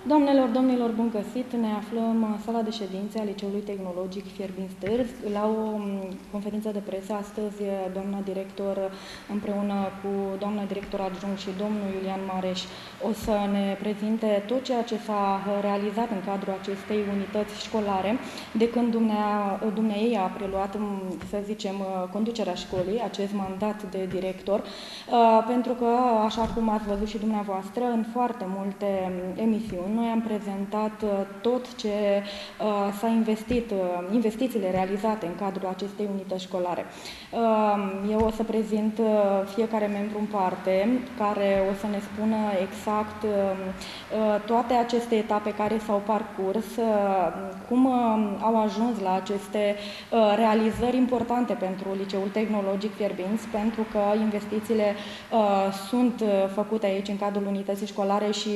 Doamnelor, domnilor, bun găsit! Ne aflăm în sala de ședințe a Liceului Tehnologic Fierbinți Târg la o conferință de presă. Astăzi, doamna director, împreună cu doamna director adjunct și domnul Iulian Mareș, o să ne prezinte tot ceea ce s-a realizat în cadrul acestei unități școlare, de când dumneaei a preluat, să zicem, conducerea școlii, acest mandat de director, pentru că, așa cum ați văzut și dumneavoastră, în foarte multe emisiuni, noi am prezentat tot ce s-a investit, investițiile realizate în cadrul acestei unități școlare. Eu o să prezint fiecare membru în parte, care o să ne spună exact toate aceste etape care s-au parcurs, cum au ajuns la aceste realizări importante pentru Liceul Tehnologic Fierbinți, pentru că investițiile sunt făcute aici în cadrul unității școlare și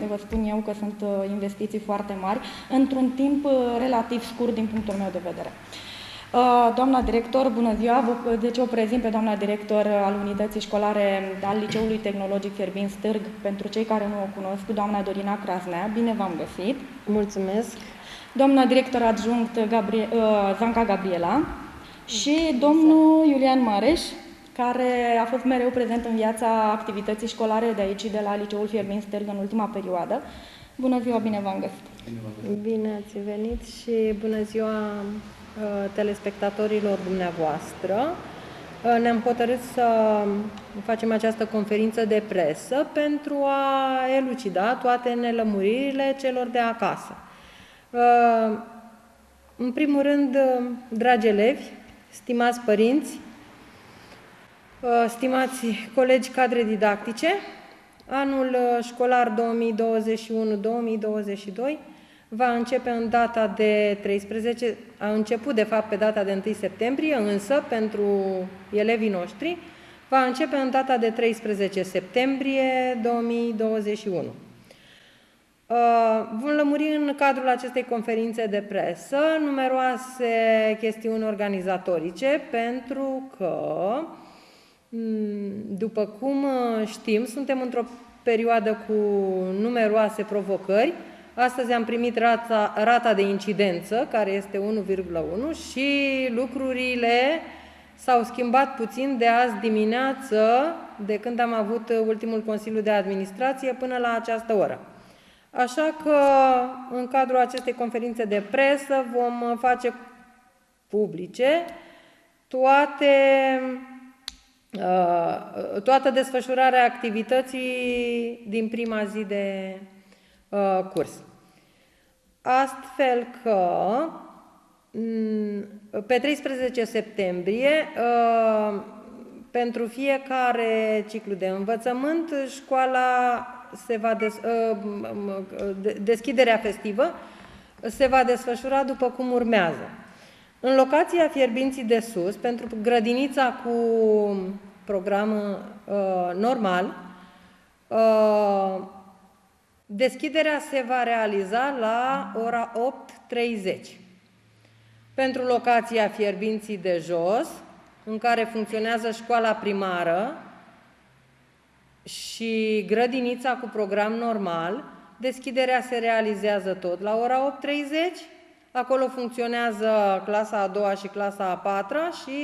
vă spun eu că sunt investiții foarte mari, într-un timp relativ scurt din punctul meu de vedere. Doamna director, bună ziua! Deci o prezint pe doamna director al unității școlare al Liceului Tehnologic Fierbinți Târg, pentru cei care nu o cunosc, doamna Dorina Crasnea. Bine v-am găsit! Mulțumesc! Doamna director adjunct Zanca Gabriela și domnul Iulian Mareș, care a fost mereu prezent în viața activității școlare de aici, de la Liceul Fierbinți Târg, în ultima perioadă. Bună ziua, bine v-am găsit! Bine ați venit și bună ziua telespectatorilor dumneavoastră. Ne-am hotărât să facem această conferință de presă pentru a elucida toate nelămuririle celor de acasă. În primul rând, dragi elevi, stimați părinți, stimați colegi cadre didactice, anul școlar 2021-2022 va începe în data de 13, a început de fapt pe data de 1 septembrie, însă pentru elevii noștri va începe în data de 13 septembrie 2021. Vom lămuri în cadrul acestei conferințe de presă numeroase chestiuni organizatorice, pentru că, după cum știm, suntem într-o perioadă cu numeroase provocări. Astăzi am primit rata de incidență, care este 1,1, și lucrurile s-au schimbat puțin de azi dimineață, de când am avut ultimul Consiliu de Administrație, până la această oră. Așa că, în cadrul acestei conferințe de presă, vom face publice toată desfășurarea activității din prima zi de curs. Astfel că, pe 13 septembrie, pentru fiecare ciclu de învățământ, deschiderea festivă se va desfășura după cum urmează. În locația Fierbinții de Sus, pentru grădinița cu program normal, deschiderea se va realiza la ora 8:30. Pentru locația Fierbinții de Jos, în care funcționează școala primară și grădinița cu program normal, deschiderea se realizează tot la ora 8:30. Acolo funcționează clasa a doua și clasa a patra și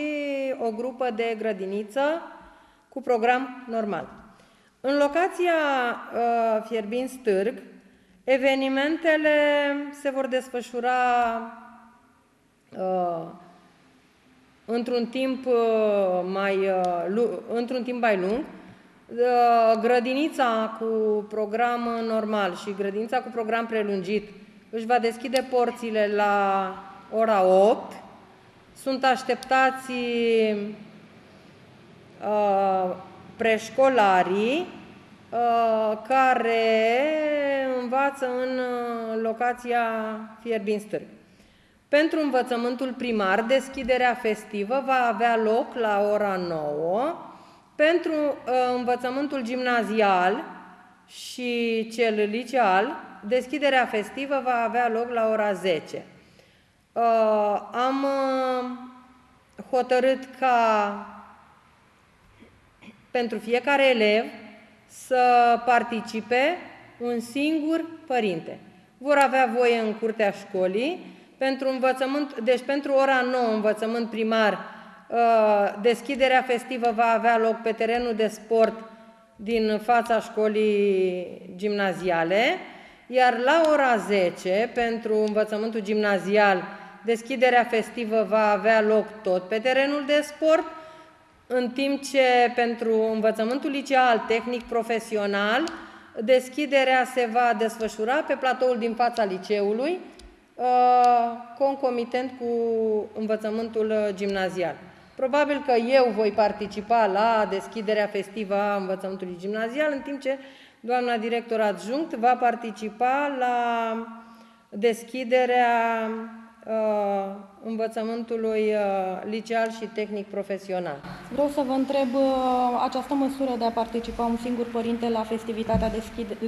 o grupă de grădiniță cu program normal. În locația Fierbinți Târg, evenimentele se vor desfășura într-un timp mai lung. Grădinița cu program normal și grădinița cu program prelungit își va deschide porțile la ora 8. Sunt așteptați preșcolarii care învață în locația Fierbinți Târg. Pentru învățământul primar, deschiderea festivă va avea loc la ora 9. Pentru învățământul gimnazial și cel liceal, deschiderea festivă va avea loc la ora 10. Am hotărât ca pentru fiecare elev să participe un singur părinte. Vor avea voie în curtea școlii, pentru învățământ, deci pentru ora 9, învățământ primar, deschiderea festivă va avea loc pe terenul de sport din fața școlii gimnaziale, iar la ora 10, pentru învățământul gimnazial, deschiderea festivă va avea loc tot pe terenul de sport, în timp ce pentru învățământul liceal, tehnic, profesional, deschiderea se va desfășura pe platoul din fața liceului, concomitent cu învățământul gimnazial. Probabil că eu voi participa la deschiderea festivă a învățământului gimnazial, în timp ce doamna director adjunct va participa la deschiderea învățământului liceal și tehnic profesional. Vreau să vă întreb, această măsură de a participa un singur părinte la festivitatea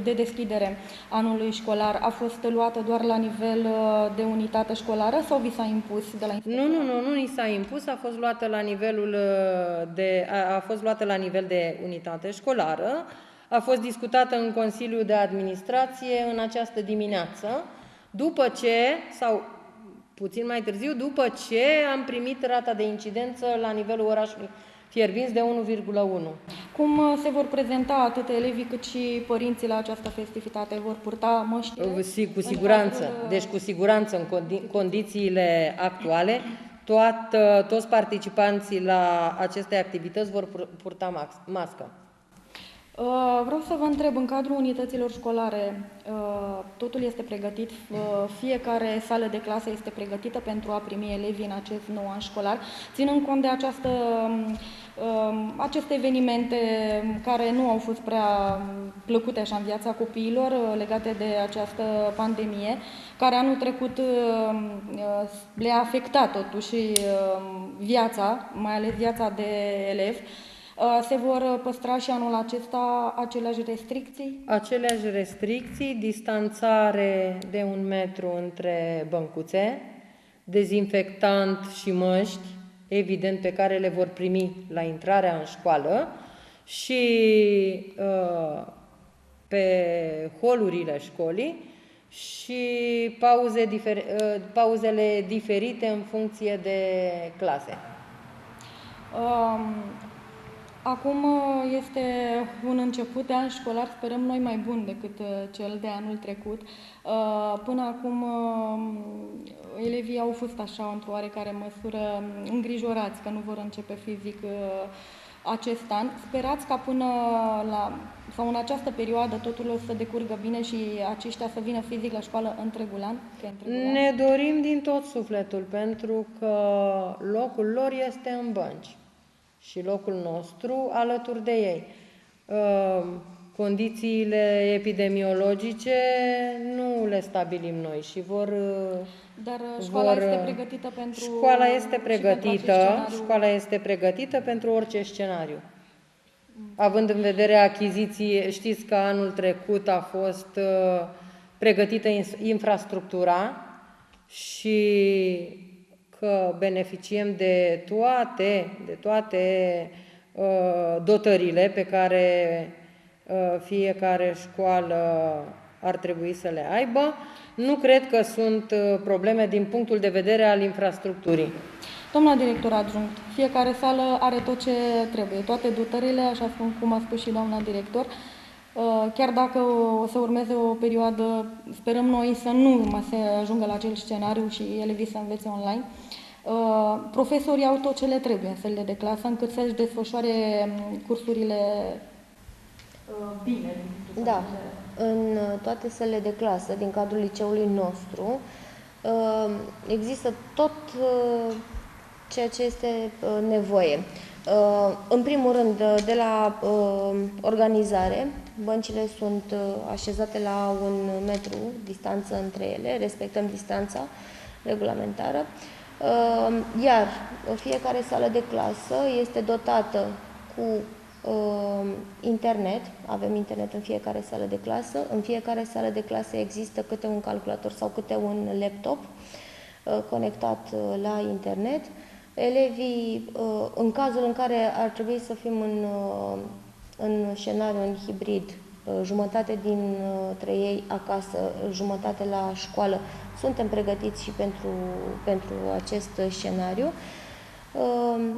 de deschidere anului școlar a fost luată doar la nivel de unitate școlară sau vi s-a impus de la inspectorat? Nu ni s-a impus, a fost luată la nivel de unitate școlară, a fost discutată în Consiliul de Administrație în această dimineață, după ce, sau puțin mai târziu, după ce am primit rata de incidență la nivelul orașului Fierbinți de 1,1. Cum se vor prezenta atât elevii cât și părinții la această festivitate? Vor purta măștile? Cu siguranță. Deci cu siguranță, în condițiile actuale, toți participanții la aceste activități vor purta mască. Vreau să vă întreb, în cadrul unităților școlare, totul este pregătit, fiecare sală de clasă este pregătită pentru a primi elevii în acest nou an școlar, ținând cont de aceste evenimente care nu au fost prea plăcute așa în viața copiilor legate de această pandemie, care anul trecut le-a afectat totuși viața, mai ales viața de elevi. Se vor păstra și anul acesta aceleași restricții? Aceleași restricții, distanțare de 1 metru între băncuțe, dezinfectant și măști, evident, pe care le vor primi la intrarea în școală și pe holurile școlii și pauzele diferite în funcție de clase. Acum este un început de an școlar, sperăm noi mai bun decât cel de anul trecut. Până acum elevii au fost așa, într-o oarecare măsură, îngrijorați că nu vor începe fizic acest an. Sperați ca până sau în această perioadă totul o să decurgă bine și aceștia să vină fizic la școală întregul an? Ne dorim din tot sufletul, pentru că locul lor este în bănci și locul nostru alături de ei. Condițiile epidemiologice nu le stabilim noi și Dar școala este pregătită pentru... Școala este pregătită pentru orice scenariu. Având în vedere achiziții, știți că anul trecut a fost pregătită infrastructura și că beneficiem de toate dotările pe care fiecare școală ar trebui să le aibă. Nu cred că sunt probleme din punctul de vedere al infrastructurii. Doamna director adjunct, fiecare sală are tot ce trebuie, toate dotările, așa cum a spus și doamna director. Chiar dacă o să urmeze o perioadă, sperăm noi să nu se ajungă la acel scenariu și elevii să învețe online, profesorii au tot ce le trebuie în sălile de clasă încât să-și desfășoare cursurile bine. Da, în toate sălile de clasă din cadrul liceului nostru există tot ceea ce este nevoie. În primul rând, de la organizare, băncile sunt așezate la 1 metru distanță între ele, respectăm distanța regulamentară, iar fiecare sală de clasă este dotată cu internet, avem internet în fiecare sală de clasă, în fiecare sală de clasă există câte un calculator sau câte un laptop conectat la internet. Elevii, în cazul în care ar trebui să fim în scenariu, în hibrid, jumătate dintre ei acasă, jumătate la școală. Suntem pregătiți și pentru acest scenariu.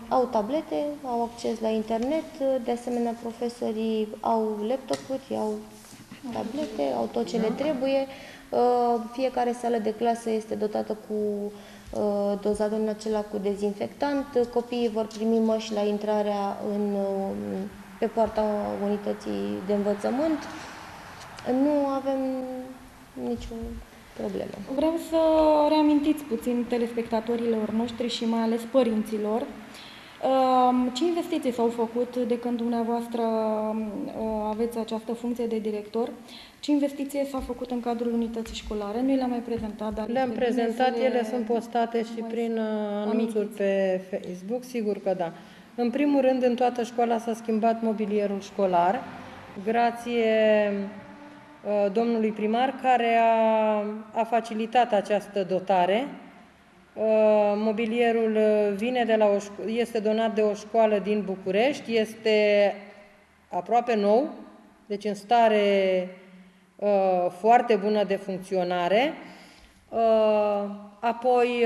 Au tablete, au acces la internet, de asemenea profesorii au laptopuri, au tablete, au tot ce le trebuie. Fiecare sală de clasă este dotată cu dozatorul acela cu dezinfectant. Copiii vor primi măști la intrarea pe poarta unității de învățământ. Nu avem nicio problemă. Vreau să reamintiți puțin telespectatorilor noștri și mai ales părinților ce investiții s-au făcut de când dumneavoastră aveți această funcție de director? Ce investiție s-a făcut în cadrul unității școlare? Nu le-am mai prezentat, dar le-am prezentat, ele sunt postate și prin anunțuri pe Facebook, sigur că da. În primul rând, în toată școala s-a schimbat mobilierul școlar, grație domnului primar, care a facilitat această dotare. Mobilierul vine este donat de o școală din București, este aproape nou, deci în stare foarte bună de funcționare. Apoi,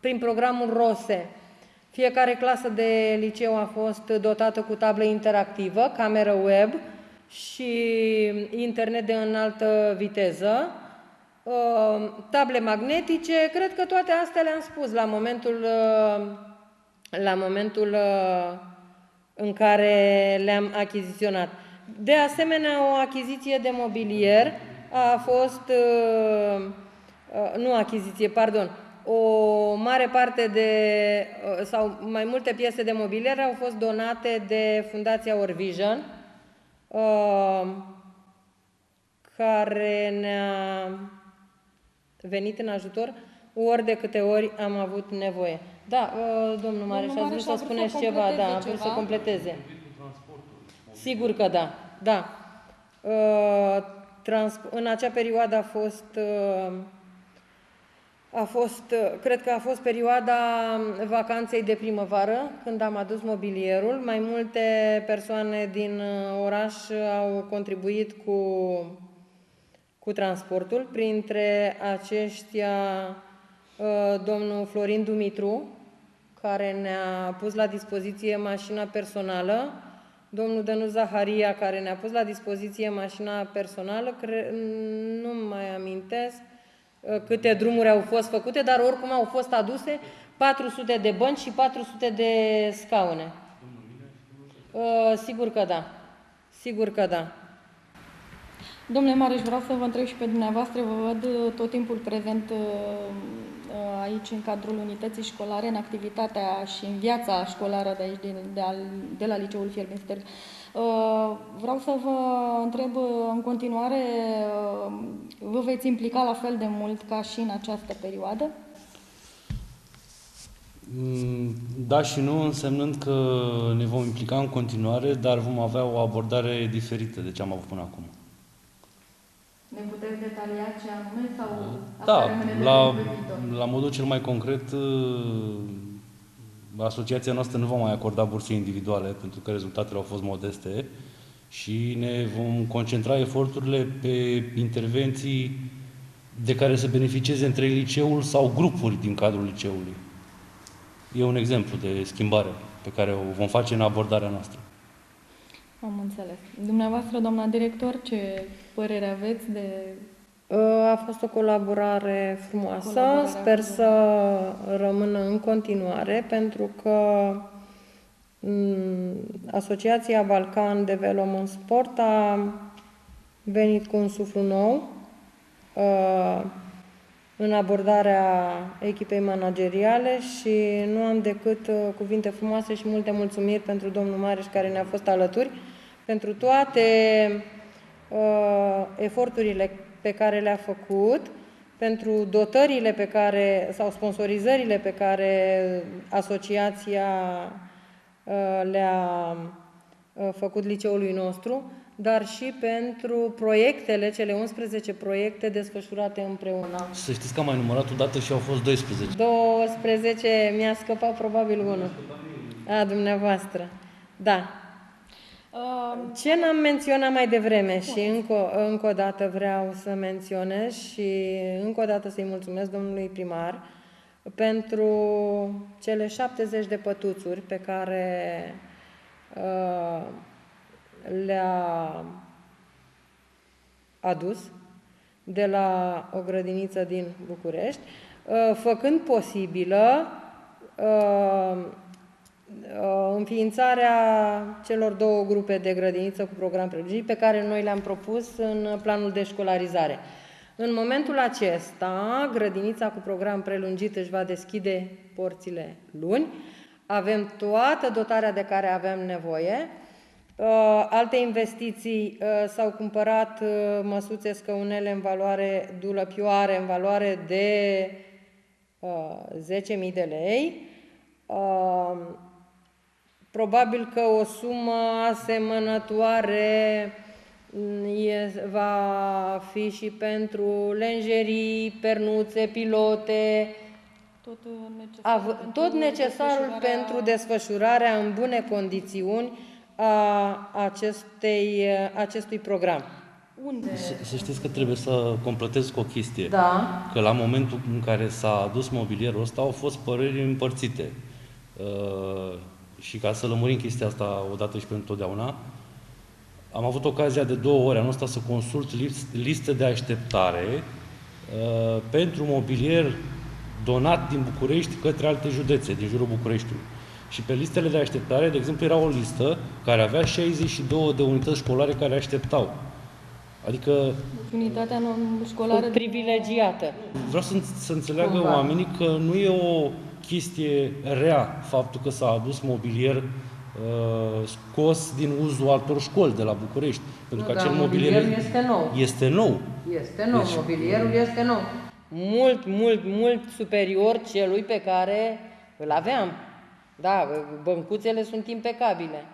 prin programul ROSE, fiecare clasă de liceu a fost dotată cu tablă interactivă, cameră web și internet de înaltă viteză, table magnetice. Cred că toate astea le-am spus la momentul în care le-am achiziționat. De asemenea, o achiziție de mobilier a fost, o mare parte sau mai multe piese de mobilier au fost donate de Fundația Orvision, care ne-a venit în ajutor ori de câte ori am avut nevoie. Da, domnul Mareș, ați vrut să spuneți ceva? Da, a vrut să completeze. Sigur că da, da. În acea perioadă cred că a fost perioada vacanței de primăvară, când am adus mobilierul. Mai multe persoane din oraș au contribuit cu transportul, printre aceștia domnul Florin Dumitru, care ne-a pus la dispoziție mașina personală, domnul Dănuț Zaharia, care ne-a pus la dispoziție mașina personală, nu mai amintesc câte drumuri au fost făcute, dar oricum au fost aduse 400 de bănci și 400 de scaune. Sigur că da. Sigur că da. Domnule Mareș, vreau să vă întreb și pe dumneavoastră, vă văd tot timpul prezent aici în cadrul unității școlare, în activitatea și în viața școlară de aici, de la Liceul Fierbinți Târg. Vreau să vă întreb în continuare, vă veți implica la fel de mult ca și în această perioadă? Da și nu, însemnând că ne vom implica în continuare, dar vom avea o abordare diferită de ce am avut până acum. Ne puteți detalia ce anume sau la modul cel mai concret, asociația noastră nu va mai acorda burse individuale pentru că rezultatele au fost modeste și ne vom concentra eforturile pe intervenții de care să beneficieze între liceul sau grupuri din cadrul liceului. E un exemplu de schimbare pe care o vom face în abordarea noastră. Am înțeles. Dumneavoastră, doamna director, ce părere aveți de... A fost o colaborare frumoasă, sper să rămână în continuare, pentru că Asociația Balcan Development Sport a venit cu un suflu nou în abordarea echipei manageriale și nu am decât cuvinte frumoase și multe mulțumiri pentru domnul Mareș, care ne-a fost alături, pentru toate eforturile pe care le-a făcut, pentru dotările sau sponsorizările pe care asociația le-a făcut liceului nostru, dar și pentru proiectele, cele 11 proiecte desfășurate împreună. Să știți că am mai numărat odată și au fost 12. 12, mi-a scăpat probabil unul. A, dumneavoastră. Da. Ce n-am menționat mai devreme și încă o dată vreau să menționez și încă o dată să-i mulțumesc domnului primar pentru cele 70 de pătuțuri pe care le-a adus de la o grădiniță din București, făcând posibilă înființarea celor două grupe de grădiniță cu program prelungit pe care noi le-am propus în planul de școlarizare. În momentul acesta, grădinița cu program prelungit își va deschide porțile luni. Avem toată dotarea de care avem nevoie. Alte investiții s-au cumpărat măsuțe, scăunele în valoare, dulăpioare în valoare de 10.000 de lei. Probabil că o sumă asemănătoare va fi și pentru lenjerii, pernuțe, pilote, tot necesarul pentru desfășurarea în bune condiții a acestui program. Unde? Să știți că trebuie să completez cu o chestie. Da. Că la momentul în care s-a adus mobilierul ăsta au fost păreri împărțite. Și ca să lămurim chestia asta odată și pentru totdeauna, am avut ocazia de 2 ori anul ăsta să consult liste de așteptare pentru mobilier donat din București către alte județe din jurul Bucureștiului. Și pe listele de așteptare, de exemplu, era o listă care avea 62 de unități școlare care așteptau. Adică Unitatea școlară privilegiată. vreau să înțeleagă oamenii că nu e o chestie rea faptul că s-a adus mobilier scos din uzul altor școli de la București. Pentru că acel mobilier este nou. Este nou. Este nou, deci, mobilierul este nou. Mult superior celui pe care îl aveam. Da, băncuțele sunt impecabile.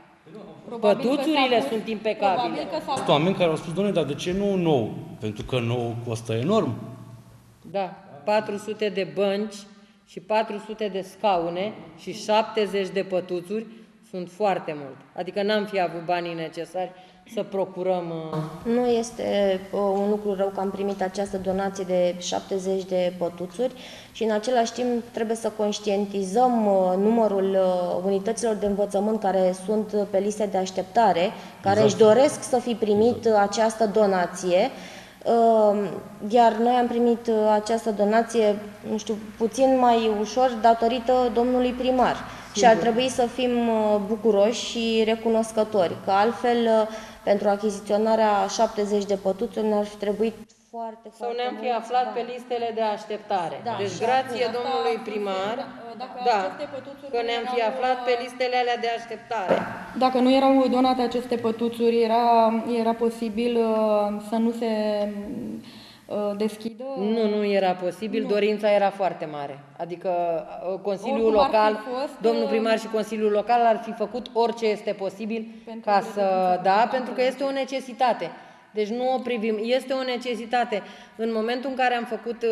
Pătuțurile sunt impecabile. Sunt oameni care au spus, doamne, dar de ce nu nou? Pentru că nou costă enorm. Da, 400 de bănci și 400 de scaune și 70 de pătuțuri sunt foarte mult. Adică n-am fi avut banii necesari să procurăm... Nu este un lucru rău că am primit această donație de 70 de pătuțuri și în același timp trebuie să conștientizăm numărul unităților de învățământ care sunt pe liste de așteptare, care își doresc să fi primit această donație. Iar noi am primit această donație, nu știu, puțin mai ușor datorită domnului primar. Și ar trebui să fim bucuroși și recunoscători, că altfel, pentru achiziționarea 70 de pătuțuri ne-ar fi trebuit foarte sau ne-am fi aflat pe listele de așteptare. Da. Deci, grație domnului primar, că ne-am fi aflat pe listele alea de așteptare. Dacă nu erau donate aceste pătuțuri, era posibil să nu se deschidă? Nu era posibil, dorința era foarte mare. Adică Consiliul Local, domnul primar și Consiliul Local ar fi făcut orice este posibil ca să... Da, pentru că este o necesitate. Deci nu o privim. Este o necesitate. În momentul în care am făcut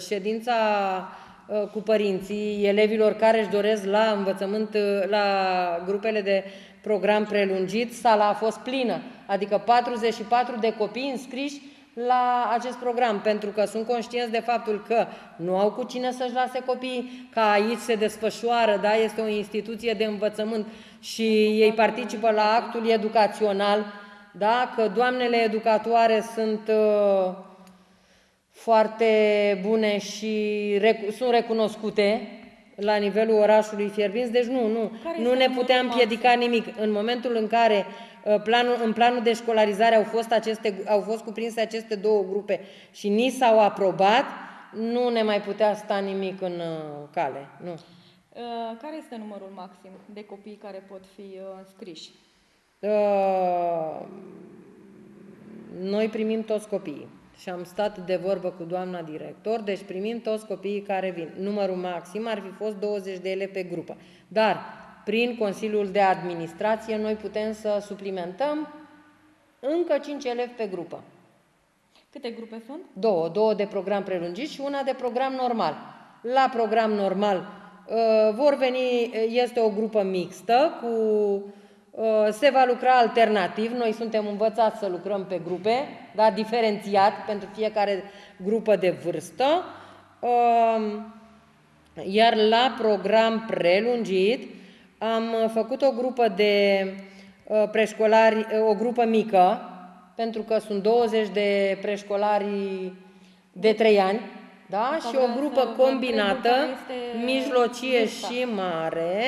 ședința cu părinții elevilor care își doresc la învățământ, la grupele de program prelungit, sala a fost plină. Adică 44 de copii înscriși la acest program, pentru că sunt conștienți de faptul că nu au cu cine să-și lase copiii, că aici se desfășoară, da, este o instituție de învățământ și ei participă la actul educațional, da, că doamnele educatoare sunt foarte bune și sunt recunoscute la nivelul orașului Fierbinți, deci nu ne putea împiedica nimic. În momentul în care în planul de școlarizare au fost cuprinse aceste două grupe și ni s-au aprobat, nu ne mai putea sta nimic în cale. Nu. Care este numărul maxim de copii care pot fi înscriși? Noi primim toți copiii și am stat de vorbă cu doamna director, deci primim toți copiii care vin. Numărul maxim ar fi fost 20 de elevi pe grupă, dar prin Consiliul de Administrație noi putem să suplimentăm încă 5 elevi pe grupă. Câte grupe sunt? Două de program prelungit și una de program normal. La program normal vor veni, este o grupă mixtă cu Se va lucra alternativ, noi suntem învățați să lucrăm pe grupe, da, diferențiat pentru fiecare grupă de vârstă, iar la program prelungit am făcut o grupă de preșcolari, o grupă mică, pentru că sunt 20 de preșcolari de 3 ani, da? Și o grupă combinată, mijlocie și mare.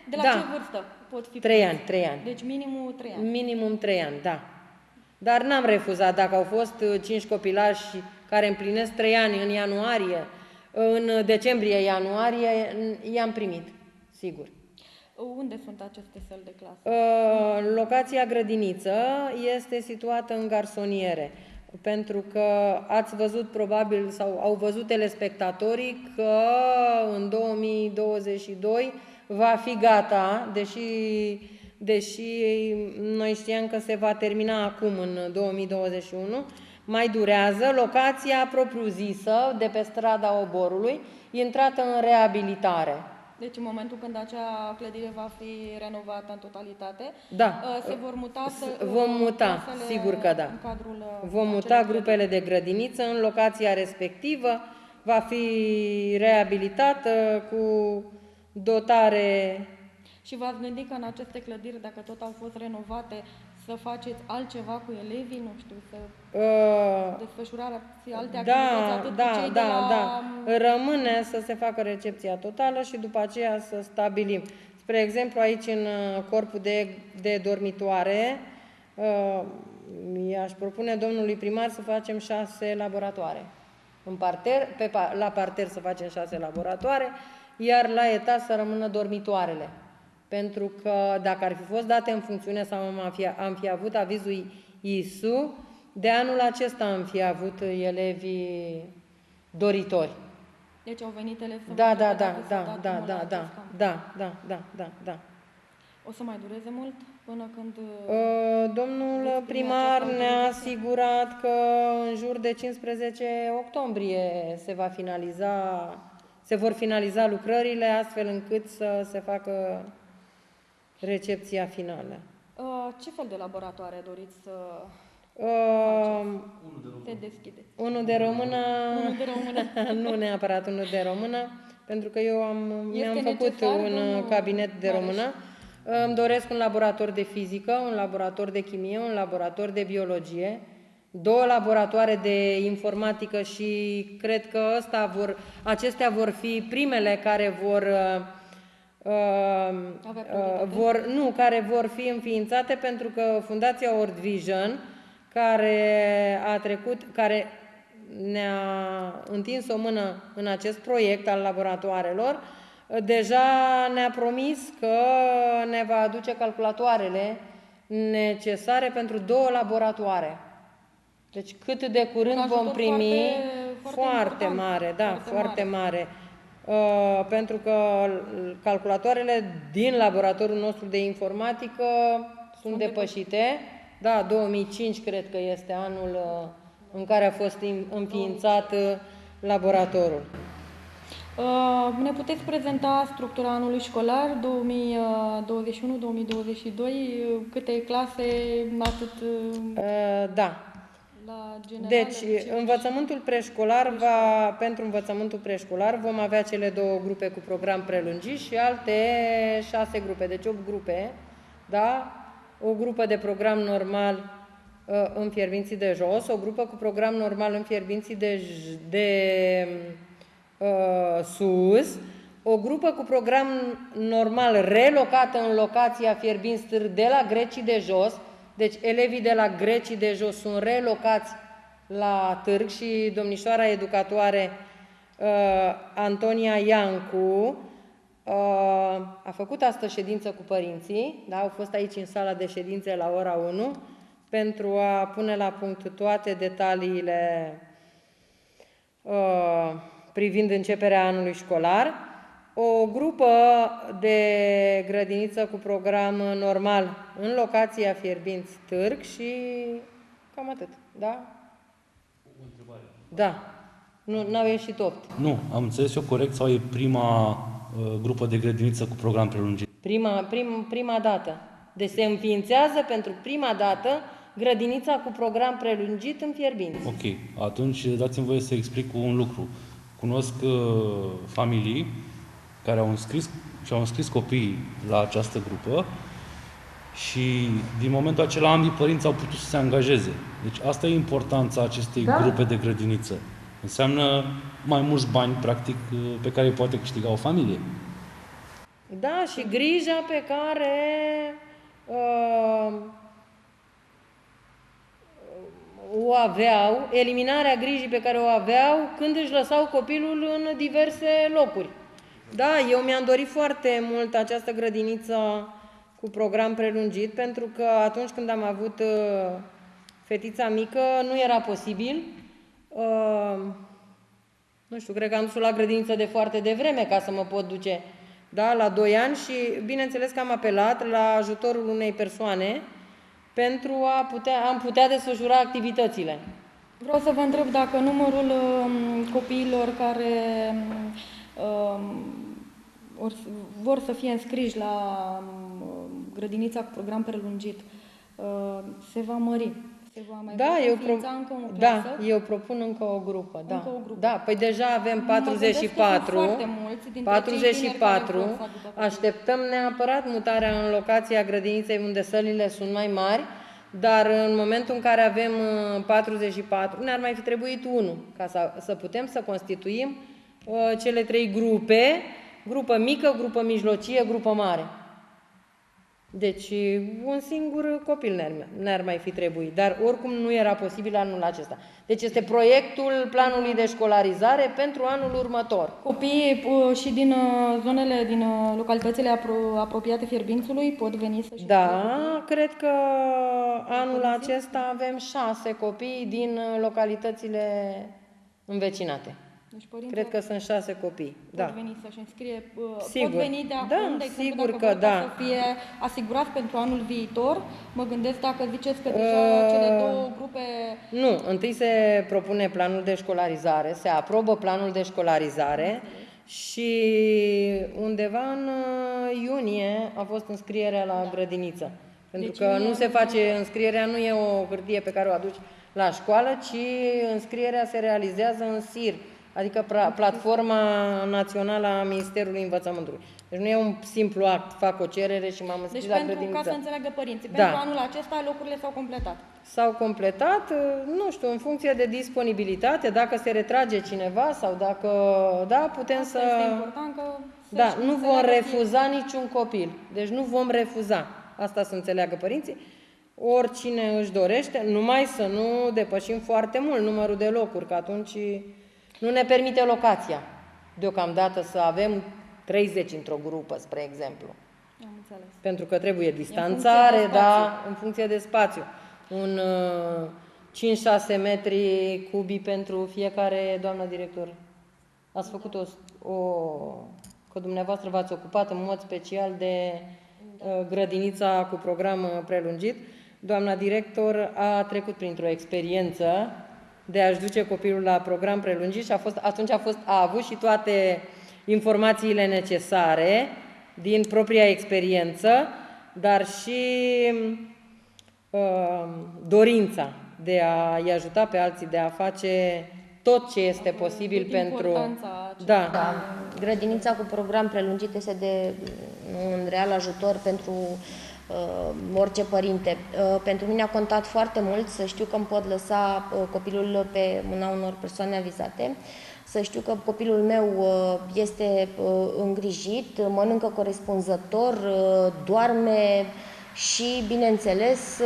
De la da. ce vârstă pot fi? 3 ani, 3 ani. Deci minimum 3 ani. Minimum 3 ani, da. Dar n-am refuzat. Dacă au fost 5 copilași care împlinesc 3 ani în ianuarie, în decembrie-ianuarie, i-am primit, sigur. Unde sunt aceste săli de clasă? Locația grădiniță este situată în garsoniere, pentru că ați văzut probabil sau au văzut telespectatorii că în 2022 va fi gata, deși noi știam că se va termina acum în 2021, mai durează. Locația propriu-zisă de pe strada Oborului, intrată în reabilitare. Deci în momentul când acea clădire va fi renovată în totalitate, da. Se vor muta vom muta, sigur că da. În cadrul vom muta grupele de grădiniță în locația respectivă, va fi reabilitată cu dotare. Și v-ați gândit că în aceste clădiri, dacă tot au fost renovate, să faceți altceva cu elevii, nu știu, să desfășurați alte activități atât cu cei de la... Rămâne să se facă recepția totală și după aceea să stabilim. Spre exemplu, aici în corpul de dormitoare, i-aș propune domnului primar să facem 6 laboratoare. În parter, la parter să facem 6 laboratoare, iar la etaj să rămână dormitoarele. Pentru că dacă ar fi fost date în funcțiune sau am fi avut avizul ISU, de anul acesta am fi avut elevii doritori. Deci au venit elevi să Da. O să mai dureze mult până când... Domnul primar ne-a asigurat că în jur de 15 octombrie se vor finaliza lucrările astfel încât să se facă recepția finală. Ce fel de laboratoare doriți să se deschide? Unul de română. Nu neapărat unul de română, pentru că eu mi-am făcut un cabinet de română. Îmi doresc un laborator de fizică, un laborator de chimie, un laborator de biologie, 2 laboratoare de informatică și cred că acestea vor fi primele care care vor fi înființate, pentru că Fundația World Vision, care ne-a întins o mână în acest proiect al laboratoarelor, deja ne-a promis că ne va aduce calculatoarele necesare pentru 2 laboratoare. Deci cât de curând vom primi, foarte mare, da, foarte mare. Pentru că calculatoarele din laboratorul nostru de informatică sunt depășite. Da, 2005 cred că este anul în care a fost înființat laboratorul. Ne puteți prezenta structura anului școlar 2021-2022? Câte clase, atât... Da. La general, deci, pentru învățământul preșcolar vom avea cele 2 grupe cu program prelungit și alte 6 grupe, deci 8 grupe, da? O grupă de program normal în Fierbinții de Jos, o grupă cu program normal în Fierbinții de Sus, o grupă cu program normal relocată în locația Fierbinți Târg de la Grecii de Jos. Deci elevii de la Grecii de Jos sunt relocați la Târg și domnișoara educatoare Antonia Iancu a făcut astăzi ședință cu părinții, da? Au fost aici în sala de ședințe la ora 1 pentru a pune la punct toate detaliile privind începerea anului școlar. O grupă de grădiniță cu program normal în locația Fierbinți Târg și cam atât, da? O întrebare. Da. Nu au ieșit 8. Nu, am înțeles eu corect sau e prima grupă de grădiniță cu program prelungit? Prima dată. Deci se înființează pentru prima dată grădinița cu program prelungit în Fierbinți. Ok, atunci dați-mi voie să explic un lucru. Cunosc familii care și-au înscris copiii la această grupă și din momentul acela ambii părinți au putut să se angajeze. Deci asta e importanța acestei grupe de grădiniță. Înseamnă mai mulți bani, practic, pe care îi poate câștiga o familie. Da, și grija pe care o aveau, eliminarea grijii pe care o aveau când își lăsau copilul în diverse locuri. Da, eu mi-am dorit foarte mult această grădiniță cu program prelungit, pentru că atunci când am avut fetița mică, nu era posibil. Nu știu, cred că am dus la grădiniță de foarte devreme ca să mă pot duce, da, la 2 ani și bineînțeles că am apelat la ajutorul unei persoane pentru a putea desfășura activitățile. Vreau să vă întreb dacă numărul copiilor care vor să fie înscriși la grădinița cu program prelungit se va mări. Se va mai încă o clasă? Eu propun încă o grupă. Da. Încă o grupă. Da, păi deja avem 44. 44. Așteptăm neapărat mutarea în locația grădiniței unde sălile sunt mai mari, dar în momentul în care avem 44, ne-ar mai fi trebuit unul ca să putem să constituim cele 3 grupe, grupă mică, grupă mijlocie, grupă mare. Deci un singur copil ne-ar mai fi trebuit, dar oricum nu era posibil anul acesta. Deci este proiectul planului de școlarizare pentru anul următor. Copiii și din zonele, din localitățile apropiate Fierbințului pot veni să-și... Da, cred că anul acesta avem 6 copii din localitățile învecinate. Deci cred că sunt 6 copii. Pot veni să-și înscrie, sigur. pot veni de acum, de exemplu, sigur dacă că vor da. să fie asigurați pentru anul viitor. Mă gândesc dacă ziceți că deja cele 2 grupe... Nu, întâi se propune planul de școlarizare, se aprobă planul de școlarizare și undeva în iunie a fost înscrierea la grădiniță. Pentru că nu se face, înscrierea nu e o hârtie pe care o aduci la școală, ci înscrierea se realizează în SIR, adică Platforma Națională a Ministerului Învățământului. Deci nu e un simplu act, fac o cerere și m-am înscris la grădiniță. Deci ca să înțeleagă părinții, pentru anul acesta lucrurile s-au completat. S-au completat, nu știu, în funcție de disponibilitate, dacă se retrage cineva sau dacă, da, putem Asta să... este important că... Da, nu vom refuza niciun copil. Deci nu vom refuza. Asta să înțeleagă părinții. Oricine își dorește, numai să nu depășim foarte mult numărul de locuri, că atunci nu ne permite locația. Deocamdată să avem 30 într-o grupă, spre exemplu. Am înțeles. Pentru că trebuie distanțare, în funcție de spațiu. Un 5-6 metri cubi pentru fiecare, doamnă director. Ați făcut că dumneavoastră v-ați ocupat în mod special de grădinița cu program prelungit. Doamna director a trecut printr-o experiență de a-și duce copilul la program prelungit și atunci a avut și toate informațiile necesare din propria experiență, dar și dorința de a-i ajuta pe alții, de a face tot ce este posibil pentru... Da. Grădinița cu program prelungit este de un real ajutor pentru orice părinte. Pentru mine a contat foarte mult să știu că îmi pot lăsa copilul pe mâna unor persoane avizate, să știu că copilul meu este îngrijit, mănâncă corespunzător, doarme și, bineînțeles,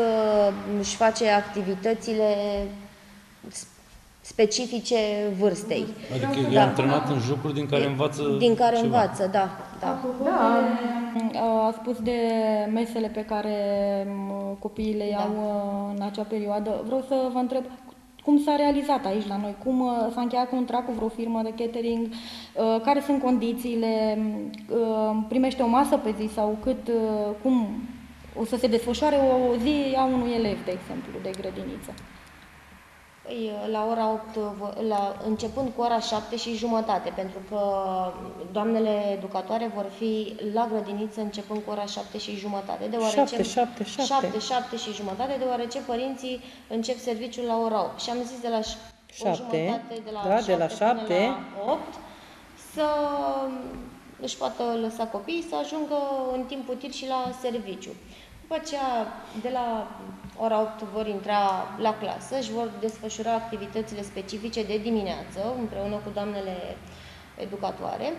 își face activitățile specifice vârstei. Adică e antrenat în jocuri din care învață Din care ceva. învață, da. A spus de mesele pe care copiii le iau în acea perioadă. Vreau să vă întreb cum s-a realizat aici la noi, cum s-a încheiat contract cu vreo firmă de catering, care sunt condițiile, primește o masă pe zi sau cum o să se desfășoare o zi a unui elev, de exemplu, de grădiniță. La ora 8, începând cu ora 7:30, pentru că doamnele educatoare vor fi la grădiniță începând cu ora 7:30, deoarece 7:30, deoarece părinții încep serviciul la ora 8. Și am zis de la 7, de la 7 până la 8 să își poată lăsa copiii să ajungă în timp util și la serviciu. După aceea, de la ora 8 vor intra la clasă, își vor desfășura activitățile specifice de dimineață, împreună cu doamnele educatoare,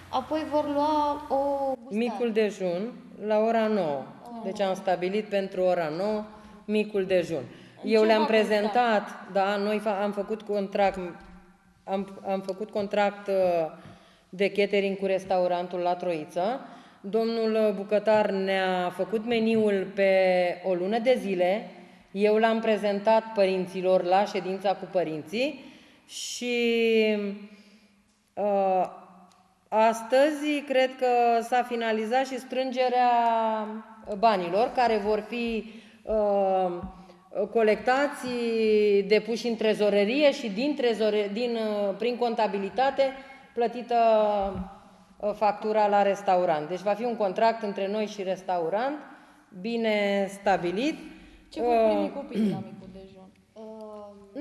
apoi vor lua o gustare. Micul dejun la ora 9. Deci am stabilit pentru ora 9 micul dejun. Eu le-am prezentat, da, noi am făcut contract, am făcut contract de catering cu restaurantul La Troiță. Domnul bucătar ne-a făcut meniul pe o lună de zile. Eu l-am prezentat părinților la ședința cu părinții și astăzi cred că s-a finalizat și strângerea banilor care vor fi colectați, depuși în trezorerie și prin contabilitate plătită factura la restaurant. Deci va fi un contract între noi și restaurant, bine stabilit. Ce vor primi copiii la micul dejun?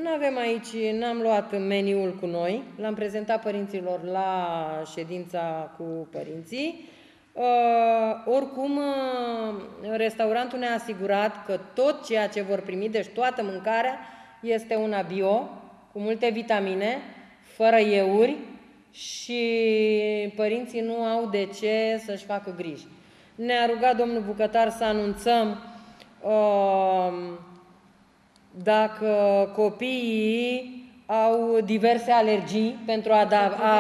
Nu avem aici, n-am luat meniul cu noi, l-am prezentat părinților la ședința cu părinții. Oricum, restaurantul ne-a asigurat că tot ceea ce vor primi, deci toată mâncarea, este una bio, cu multe vitamine, fără ieuri, și părinții nu au de ce să-și facă griji. Ne-a rugat domnul bucătar să anunțăm dacă copiii au diverse alergii pentru a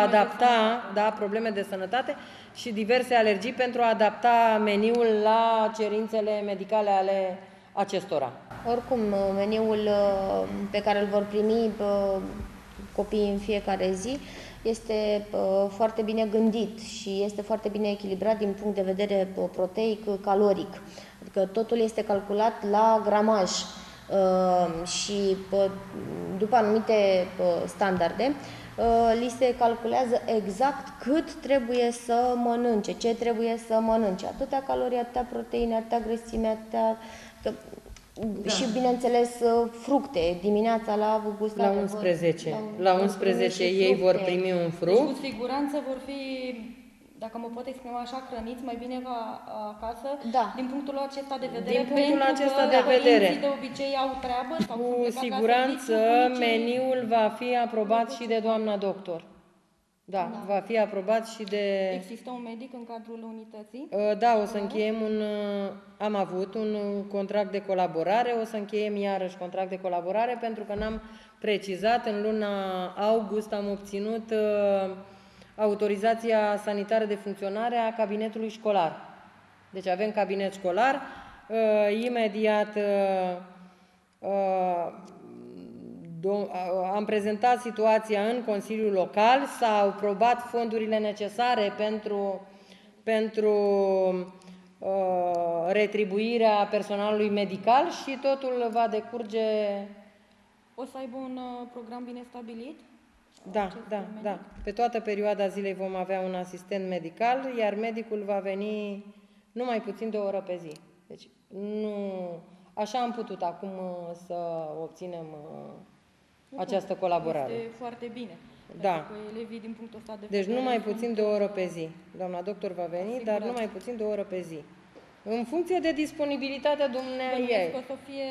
adapta, probleme de sănătate și diverse alergii pentru a adapta meniul la cerințele medicale ale acestora. Oricum, meniul pe care îl vor primi copiii în fiecare zi este foarte bine gândit și este foarte bine echilibrat din punct de vedere proteic, caloric. Adică totul este calculat la gramaj și după anumite standarde li se calculează exact cât trebuie să mănânce, ce trebuie să mănânce. Atâtea calorii, atâtea proteine, atâtea grăsime, atâtea... Și, bineînțeles, fructe. Dimineața la gustare. La 11. La 11 ei vor primi un fruct. Deci, cu siguranță vor fi, dacă mă pot exprima așa, hrăniți mai bine ca acasă, din punctul acesta de vedere. Din punctul acesta de vedere. De obicei au treabă sau cu siguranță meniul va fi aprobat și de doamna doctor. Da, va fi aprobat și de... Există un medic în cadrul unității? Da, o să încheiem am avut un contract de colaborare, o să încheiem iarăși contract de colaborare pentru că n-am precizat. În luna august am obținut autorizația sanitară de funcționare a cabinetului școlar. Deci avem cabinet școlar, imediat am prezentat situația în Consiliul Local, s-au aprobat fondurile necesare pentru retribuirea personalului medical și totul va decurge. O să aibă un program bine stabilit? Da. Pe toată perioada zilei vom avea un asistent medical, iar medicul va veni numai puțin de o oră pe zi. Deci așa am putut acum să obținem această colaborare. Este foarte bine. Da. Elevii, din punctul ăsta de deci vedere, numai puțin de o oră pe zi. Doamna doctor va veni, dar numai puțin de o oră pe zi. În funcție de disponibilitatea dumneavoastră. Bănuiesc că o să fie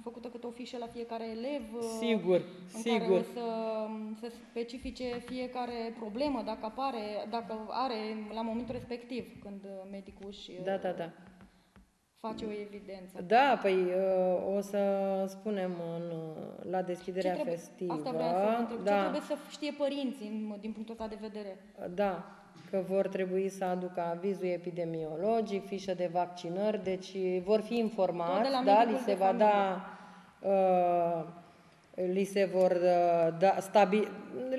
făcută câte o fișă la fiecare elev. Sigur. Care o să specifice fiecare problemă, dacă are la momentul respectiv, când medicul își face o evidență. Da, păi o să spunem la deschiderea festivă. Asta vreau să vă întreb. Ce trebuie să știe părinții din punctul ăsta de vedere? Da, că vor trebui să aducă avizul epidemiologic, fișă de vaccinări, deci vor fi informați, li se va da,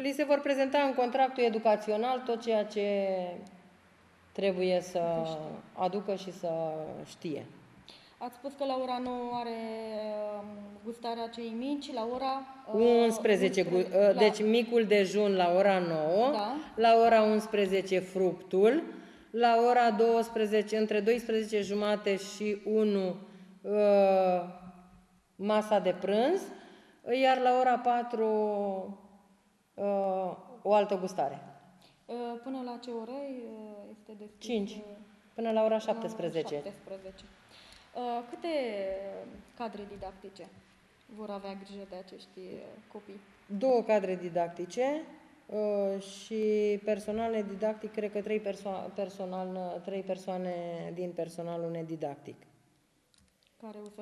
li se vor prezenta în contractul educațional tot ceea ce trebuie să aducă și să știe. Ați spus că la ora 9 are gustarea cei mici, la ora 11, deci micul dejun la ora 9, Da. la ora 11 fructul, la ora 12, între 12 jumate și 1 masa de prânz, iar la ora 4 o altă gustare. Până la ce ore este deschis? 5, până la ora 17. 17. Câte cadre didactice vor avea grijă de acești copii? 2 cadre didactice și personal didactic, cred că 3 persoane din personalul nedidactic. Care o să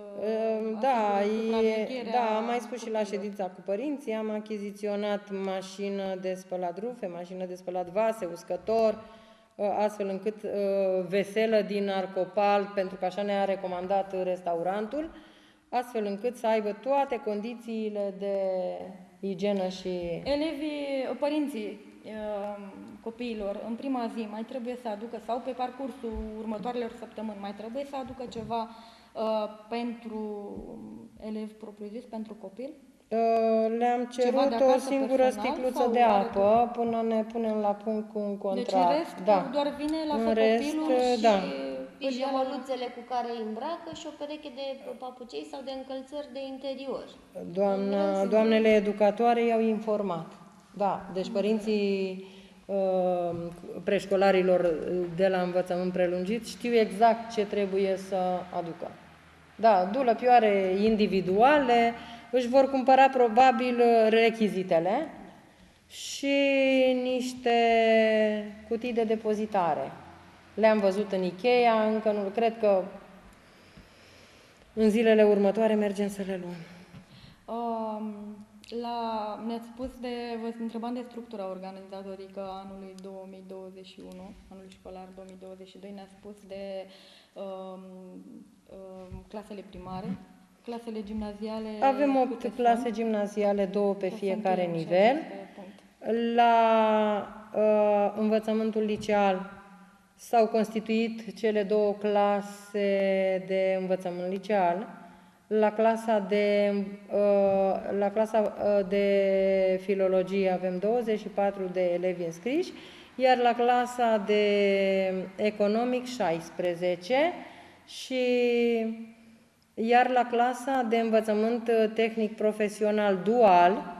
Da, supravegherea am mai spus și la copiilor. ședința cu părinții, am achiziționat mașină de spălat rufe, mașină de spălat vase, uscător, astfel încât veselă din Arcopal, pentru că așa ne-a recomandat restaurantul, astfel încât să aibă toate condițiile de igienă și... Părinții copiilor, în prima zi mai trebuie să aducă, sau pe parcursul următoarelor săptămâni, mai trebuie să aducă ceva pentru elevi propriu-zis, pentru copil? Le-am Ceva cerut de o acasă singură personal sticluță sau de are apă până ne punem la punct cu un Deci contract. în rest doar vine, lasă În rest, copilul și da. îl ia la... Pijamaluțele cu care îi îmbracă și o pereche de papucei sau de încălțări de interior. Doamnele educatoare i-au informat. Da, deci părinții preșcolarilor de la învățământ prelungit știu exact ce trebuie să aducă. Da, dulăpioare individuale, își vor cumpăra probabil rechizitele și niște cutii de depozitare. Le-am văzut în Ikea, încă nu cred că în zilele următoare mergem să le luăm. Ne-ați spus vă întrebam de structura organizatorică a anului 2021, anului școlar 2022, ne-ați spus de clasele primare, clasele gimnaziale. Avem 8 câte clase sunt? gimnaziale, 2 pe Că fiecare sunt în nivel. acest punct. La învățământul liceal s-au constituit cele 2 clase de învățământ liceal. La clasa de filologie avem 24 de elevi înscriși, iar la clasa de economic 16 iar la clasa de învățământ tehnic profesional dual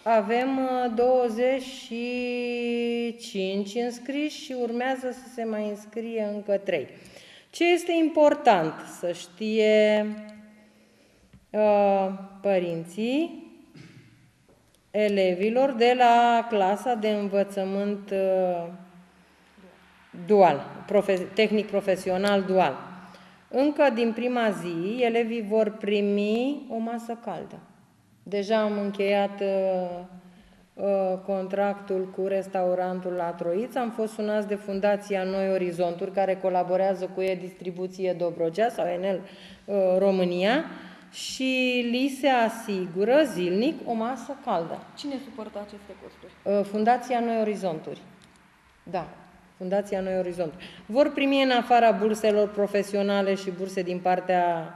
avem 25 înscriși și urmează să se mai înscrie încă 3. Ce este important să știe părinții elevilor de la clasa de învățământ dual, tehnic profesional dual. Încă din prima zi, elevii vor primi o masă caldă. Deja am încheiat contractul cu restaurantul la Troița, am fost sunați de Fundația Noi Orizonturi, care colaborează cu E-Distribuție Dobrogea sau Enel România, și li se asigură zilnic o masă caldă. Cine suportă aceste costuri? Fundația Noi Orizonturi. Da, Fundația Noi Orizonturi. Vor primi în afara burselor profesionale și burse din partea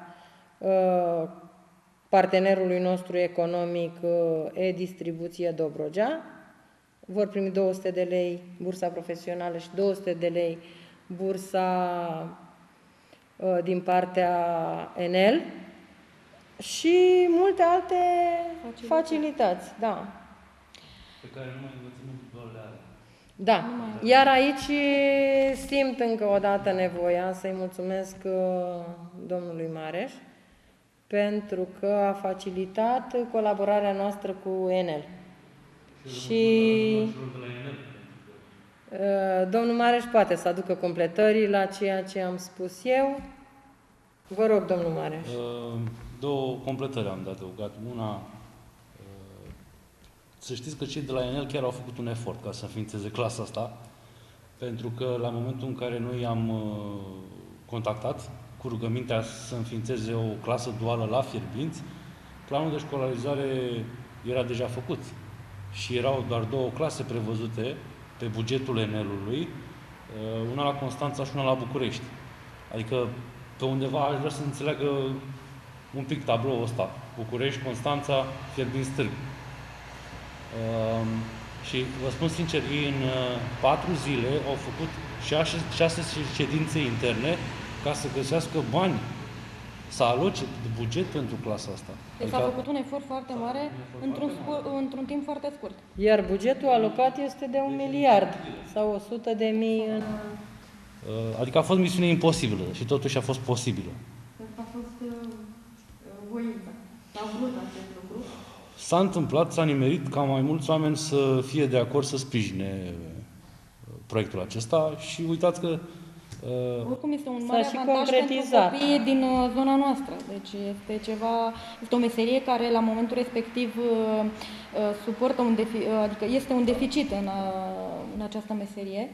partenerului nostru economic E-Distribuție Dobrogea. Vor primi 200 de lei bursa profesională și 200 de lei bursa din partea Enel. Și multe alte facilități, da. Pe care numai învățământul doar le are. Da. Iar aici simt încă o dată nevoia să-i mulțumesc domnului Mareș pentru că a facilitat colaborarea noastră cu Enel. Și domnul Mareș poate să aducă completări la ceea ce am spus eu. Vă rog, domnul Mareș. 2 completări am de adăugat. Una, să știți că cei de la Enel chiar au făcut un efort ca să înființeze clasa asta, pentru că la momentul în care noi am contactat cu rugămintea să înființeze o clasă duală la Fierbinți, planul de școlarizare era deja făcut și erau doar 2 clase prevăzute pe bugetul Enelului, una la Constanța și una la București. Adică pe undeva aș vrea să înțeleagă un pic tabloul ăsta. București, Constanța, Fierbinți, Târg. Și vă spun sincer, ei în 4 zile au făcut 6 ședințe interne ca să găsească bani, să aloce buget pentru clasa asta. Deci s-a făcut un efort foarte mare într-un timp foarte scurt. Iar bugetul alocat este de 1 miliard sau 100 de mii în... Adică a fost misiune imposibilă și totuși a fost posibilă. Asta a fost voința. S-a vrut acest lucru. S-a întâmplat, s-a nimerit ca mai mulți oameni să fie de acord să sprijine proiectul acesta și uitați că Oricum este un mare și avantaj pentru concretizat. copiii din zona noastră. Deci este o meserie care la momentul respectiv suportă adică este un deficit în această meserie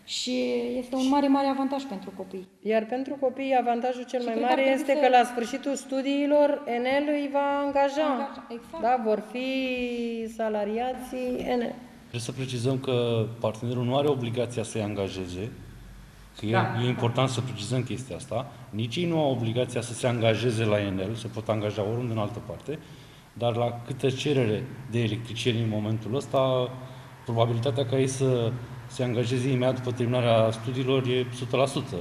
și este un mare, mare avantaj pentru copii. Iar pentru copii avantajul cel Și mai cred că ar mare trebui este să- că la sfârșitul studiilor Enel îi va angaja. Exact. Da, vor fi salariații Enel. trebuie să precizăm că partenerul nu are obligația să-i angajeze, că Da. e important să precizăm chestia asta. Nici ei nu au obligația să se angajeze la Enel, se pot angaja oriunde în altă parte, dar la câtă cerere de electricieni în momentul ăsta, probabilitatea ca ei să se angajeze imediat după terminarea studiilor e 100%.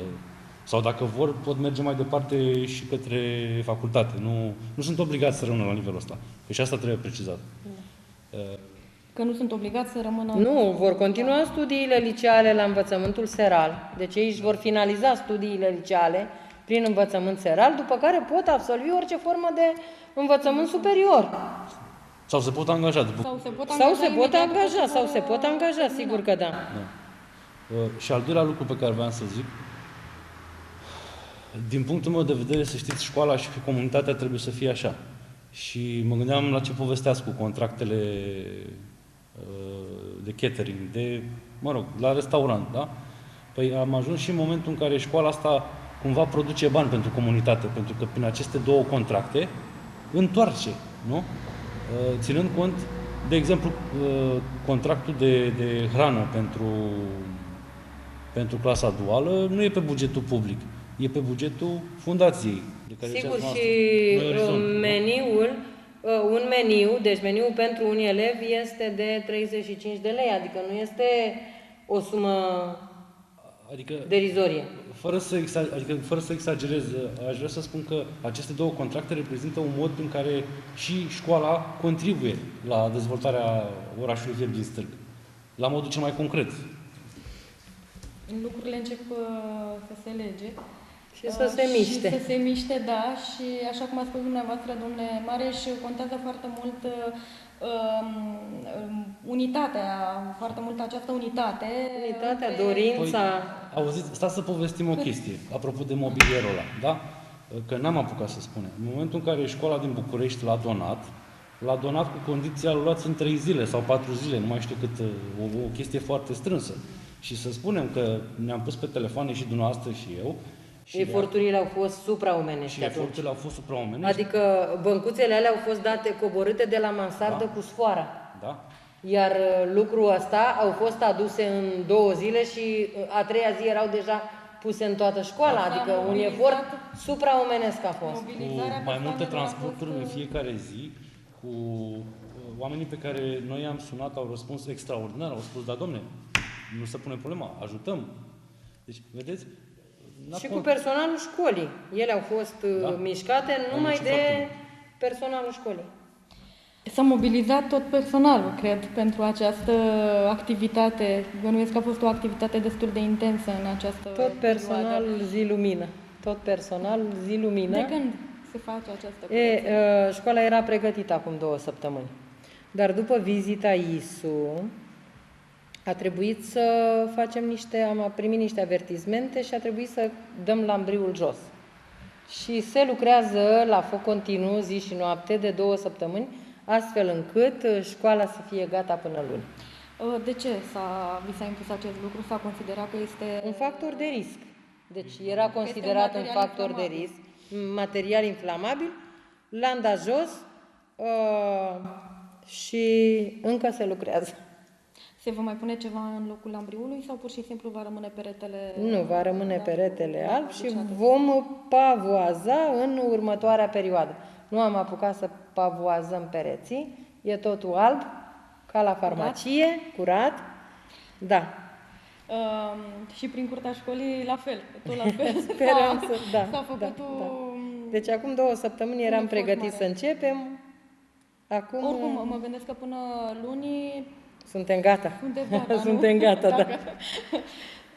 Sau dacă vor, pot merge mai departe și către facultate. Nu sunt obligați să rămână la nivelul ăsta. Deci asta trebuie precizat. Că nu sunt obligați să rămână... Nu, vor continua studiile liceale la învățământul seral. Deci ei își vor finaliza studiile liceale prin învățământ seral, după care pot absolvi orice formă de învățământ superior. Sau se pot angaja după. Sau se pot Sau se pot imediat după angaja, ce sau vor se pot angaja, termina. sigur că da. Și al doilea lucru pe care vreau să zic, din punctul meu de vedere, să știți, școala și comunitatea trebuie să fie așa. Și mă gândeam la ce povesteați cu contractele de catering, la restaurant, da? Păi am ajuns și în momentul în care școala asta cumva produce bani pentru comunitate, pentru că prin aceste două contracte întoarce, nu? Ținând cont, de exemplu, contractul de hrană pentru clasa duală nu e pe bugetul public, e pe bugetul fundației. De care Sigur, ziceați și noastră. un meniu, deci meniul pentru un elev este de 35 de lei, adică nu este o sumă Adică, derizorie. fără să exagerez, aș vrea să spun că aceste două contracte reprezintă un mod în care și școala contribuie la dezvoltarea orașului Fierbinți Târg, la modul cel mai concret. Lucrurile încep să se lege. Și să se miște. Și să se miște, da. Și așa cum a spus dumneavoastră, domnule Mareș, contează foarte mult unitatea, foarte mult această unitate. Unitatea, între- dorința. Auziți, stați să povestim o chestie, apropo de mobilierul ăla, da? Că n-am apucat să spunem. În momentul în care școala din București l-a donat cu condiția, îl luați în 3 zile sau 4 zile, nu mai știu cât, o chestie foarte strânsă. Și să spunem că ne-am pus pe telefoane și dumneavoastră și eu. Și Eforturile au fost supraomenești și atunci. eforturile au fost supraomenești. Adică băncuțele alea au fost date, coborâte de la mansardă cu sfoara. Da? Iar lucrul ăsta au fost aduse în 2 zile și a 3-a zi erau deja puse în toată școala. Asta Adică un mobilizat- efort supraomenesc a fost. Cu Mobilizarea mai multe persoanelor a transporturi fost, în fiecare zi, cu oamenii pe care noi am sunat au răspuns extraordinar, au spus, da, domne, nu se pune problema, ajutăm. Deci, vedeți? Și cu personalul școlii. Ele au fost mișcate numai muncit de foarte mult. personalul școlii. S-a mobilizat tot personalul, cred, pentru această activitate. Bănuiesc că a fost o activitate destul de intensă în această Tot personalul perioadă. zi lumină. Tot personalul zi lumină. De când se face această Școala era pregătită acum 2 săptămâni. Dar după vizita ISU, a trebuit să am primit niște avertizmente și a trebuit să dăm lambriul jos. Și se lucrează la foc continuu zi și noapte de 2 săptămâni, astfel încât școala să fie gata până luni. De ce vi s-a impus acest lucru? S-a considerat că este... Un factor de risc. Deci era considerat un material factor de inflamabil. risc, material inflamabil, l-am dat jos și încă se lucrează. Se va mai pune ceva în locul lambriului sau pur și simplu va rămâne peretele? Nu, va rămâne da, peretele da, alb și aduceate? vom pavoaza în următoarea perioadă. Nu am apucat să pavoazăm pereții, e totul alb, ca la farmacie, curat. Da. Și prin curtea școlii la fel, tot la fel. Sperăm să... Da, S-a făcut da. Deci acum 2 săptămâni eram pregătiți să începem. Acum... Oricum, mă gândesc că până luni suntem gata. Suntem gata, da.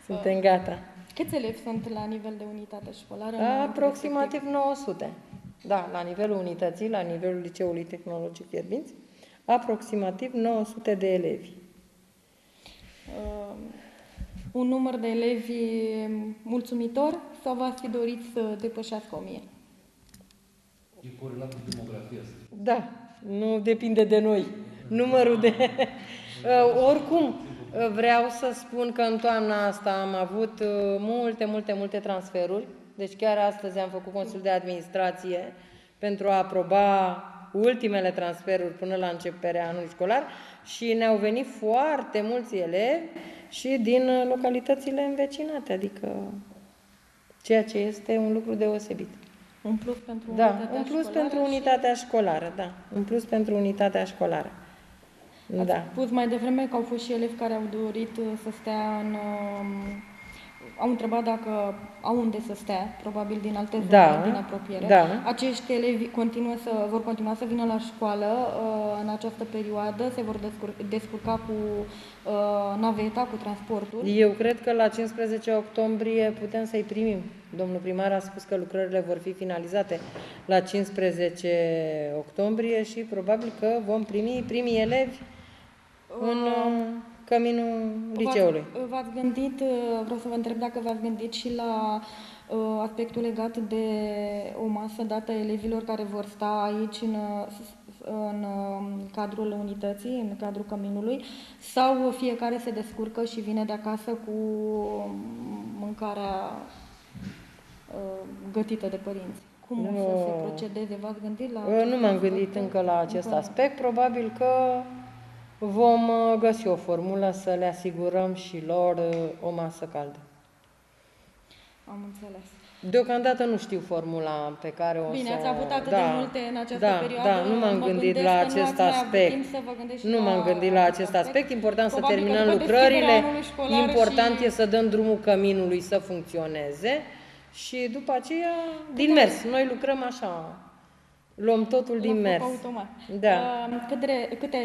Suntem gata. Câți elevi sunt la nivel de unitate școlară? Aproximativ 900. Da, la nivelul unității, la nivelul Liceului Tehnologic Fierbinți, aproximativ 900 de elevi. Un număr de elevi mulțumitor sau v-ați fi dorit să depășească 1000? E corelat cu demografia. Da, nu depinde de noi. Numărul de... Oricum, vreau să spun că în toamna asta am avut multe transferuri. Deci chiar astăzi am făcut Consiliul de Administrație pentru a aproba ultimele transferuri până la începerea anului școlar și ne-au venit foarte mulți elevi și din localitățile învecinate, adică ceea ce este un lucru deosebit. Un plus pentru un plus pentru unitatea școlară, da. Un plus pentru unitatea școlară. Ați Da. spus mai devreme că au fost și elevi care au dorit să stea în... Au întrebat dacă au unde să stea, probabil din alte zone, din apropiere. Da. Acești elevi vor continua să vină la școală în această perioadă, se vor descurca cu naveta, cu transportul. Eu cred că la 15 octombrie putem să-i primim. Domnul primar a spus că lucrările vor fi finalizate la 15 octombrie și probabil că vom primi primii elevi în căminul liceului. V-ați gândit, vreau să vă întreb dacă v-ați gândit și la aspectul legat de o masă dată elevilor care vor sta aici în cadrul unității, în cadrul căminului, sau fiecare se descurcă și vine de acasă cu mâncarea gătită de părinți? Cum o să se procedeze? V-ați gândit la... Nu m-am gândit încă la acest aspect. Probabil că vom găsi o formulă să le asigurăm și lor o masă caldă. Am înțeles. Deocamdată nu știu formula pe care o Bine, să... ați avut atât de multe în această perioadă. Da, nu m-am gândit la acest aspect. Nu m-am gândit la acest aspect. Important să terminăm lucrările. Important e să dăm drumul căminului să funcționeze și după aceea din mers. Noi lucrăm așa. Luăm totul din mers. Automat. Da. Câte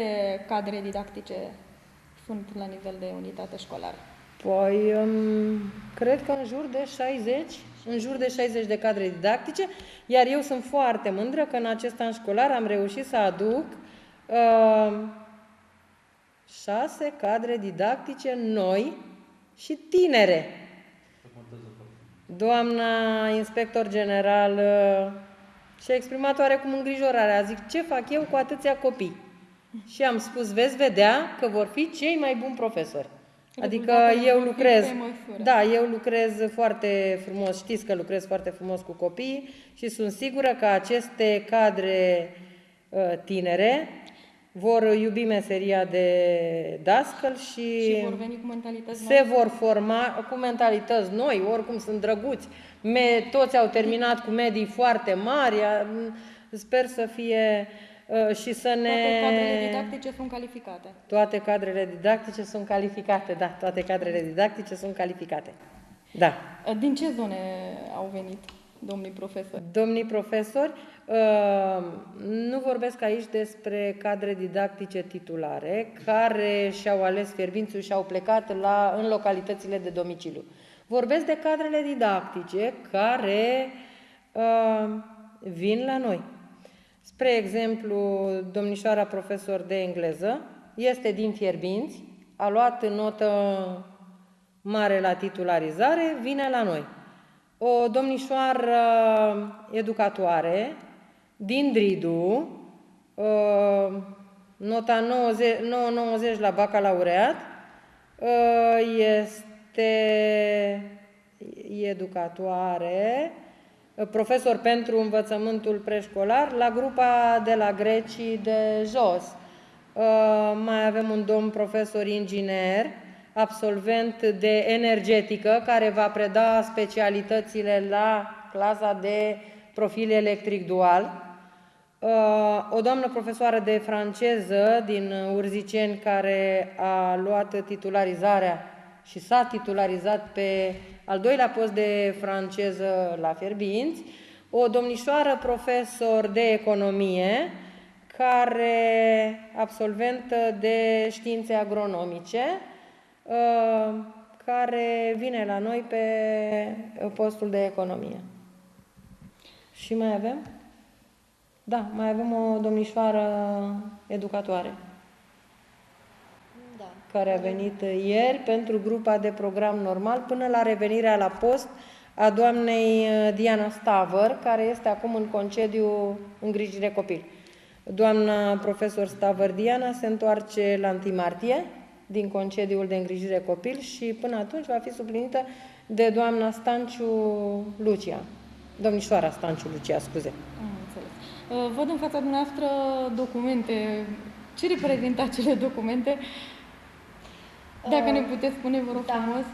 cadre didactice sunt la nivel de unitate școlară? Păi, cred că în jur de 60 de cadre didactice, iar eu sunt foarte mândră că în acest an școlar am reușit să aduc 6 cadre didactice noi și tinere. Doamna inspector general și-a exprimat oarecum îngrijorarea. Zic, ce fac eu cu atâția copii? Și am spus, veți vedea că vor fi cei mai buni profesori. Adică eu lucrez, eu lucrez foarte frumos, știți că lucrez foarte frumos cu copiii și sunt sigură că aceste cadre tinere vor iubi meseria de dascăl și vor veni cu mentalități se vor forma cu mentalități noi, oricum sunt drăguți. Toți au terminat cu medii foarte mari, sper să fie și să ne... Toate cadrele didactice sunt calificate. Toate cadrele didactice sunt calificate, da. Toate cadrele didactice sunt calificate. Da. Din ce zone au venit domnii profesori? Domnii profesori, nu vorbesc aici despre cadre didactice titulare care și-au ales Fierbințiul și au plecat în localitățile de domiciliu. Vorbesc de cadrele didactice care vin la noi. Spre exemplu, domnișoara profesor de engleză este din Fierbinți, a luat notă mare la titularizare, vine la noi. O domnișoară educatoare din Dridu, nota 990 la bacalaureat, este educatoare, profesor pentru învățământul preșcolar la grupa de la grecii de jos. Mai avem un domn profesor inginer, absolvent de energetică, care va preda specialitățile la clasa de profil electric dual. O doamnă profesoară de franceză din Urziceni, care a luat titularizarea și s-a titularizat pe al doilea post de franceză la Fierbinți. O domnișoară profesor de economie, care absolventă de științe agronomice, care vine la noi pe postul de economie. Și mai avem? Da, mai avem o domnișoară educatoare, Da. care a venit ieri pentru grupa de program normal până la revenirea la post a doamnei Diana Stavăr, care este acum în concediu îngrijire copil. Doamna profesor Stavăr Diana se întoarce la 1 martie din concediul de îngrijire copil și până atunci va fi suplinită de doamna Stanciu Lucia. Domnișoara Stanciu Lucia, scuze. Am înțeles. Văd în fața dumneavoastră documente. Ce reprezintă acele documente? Dacă ne puteți spune, vă rog frumos.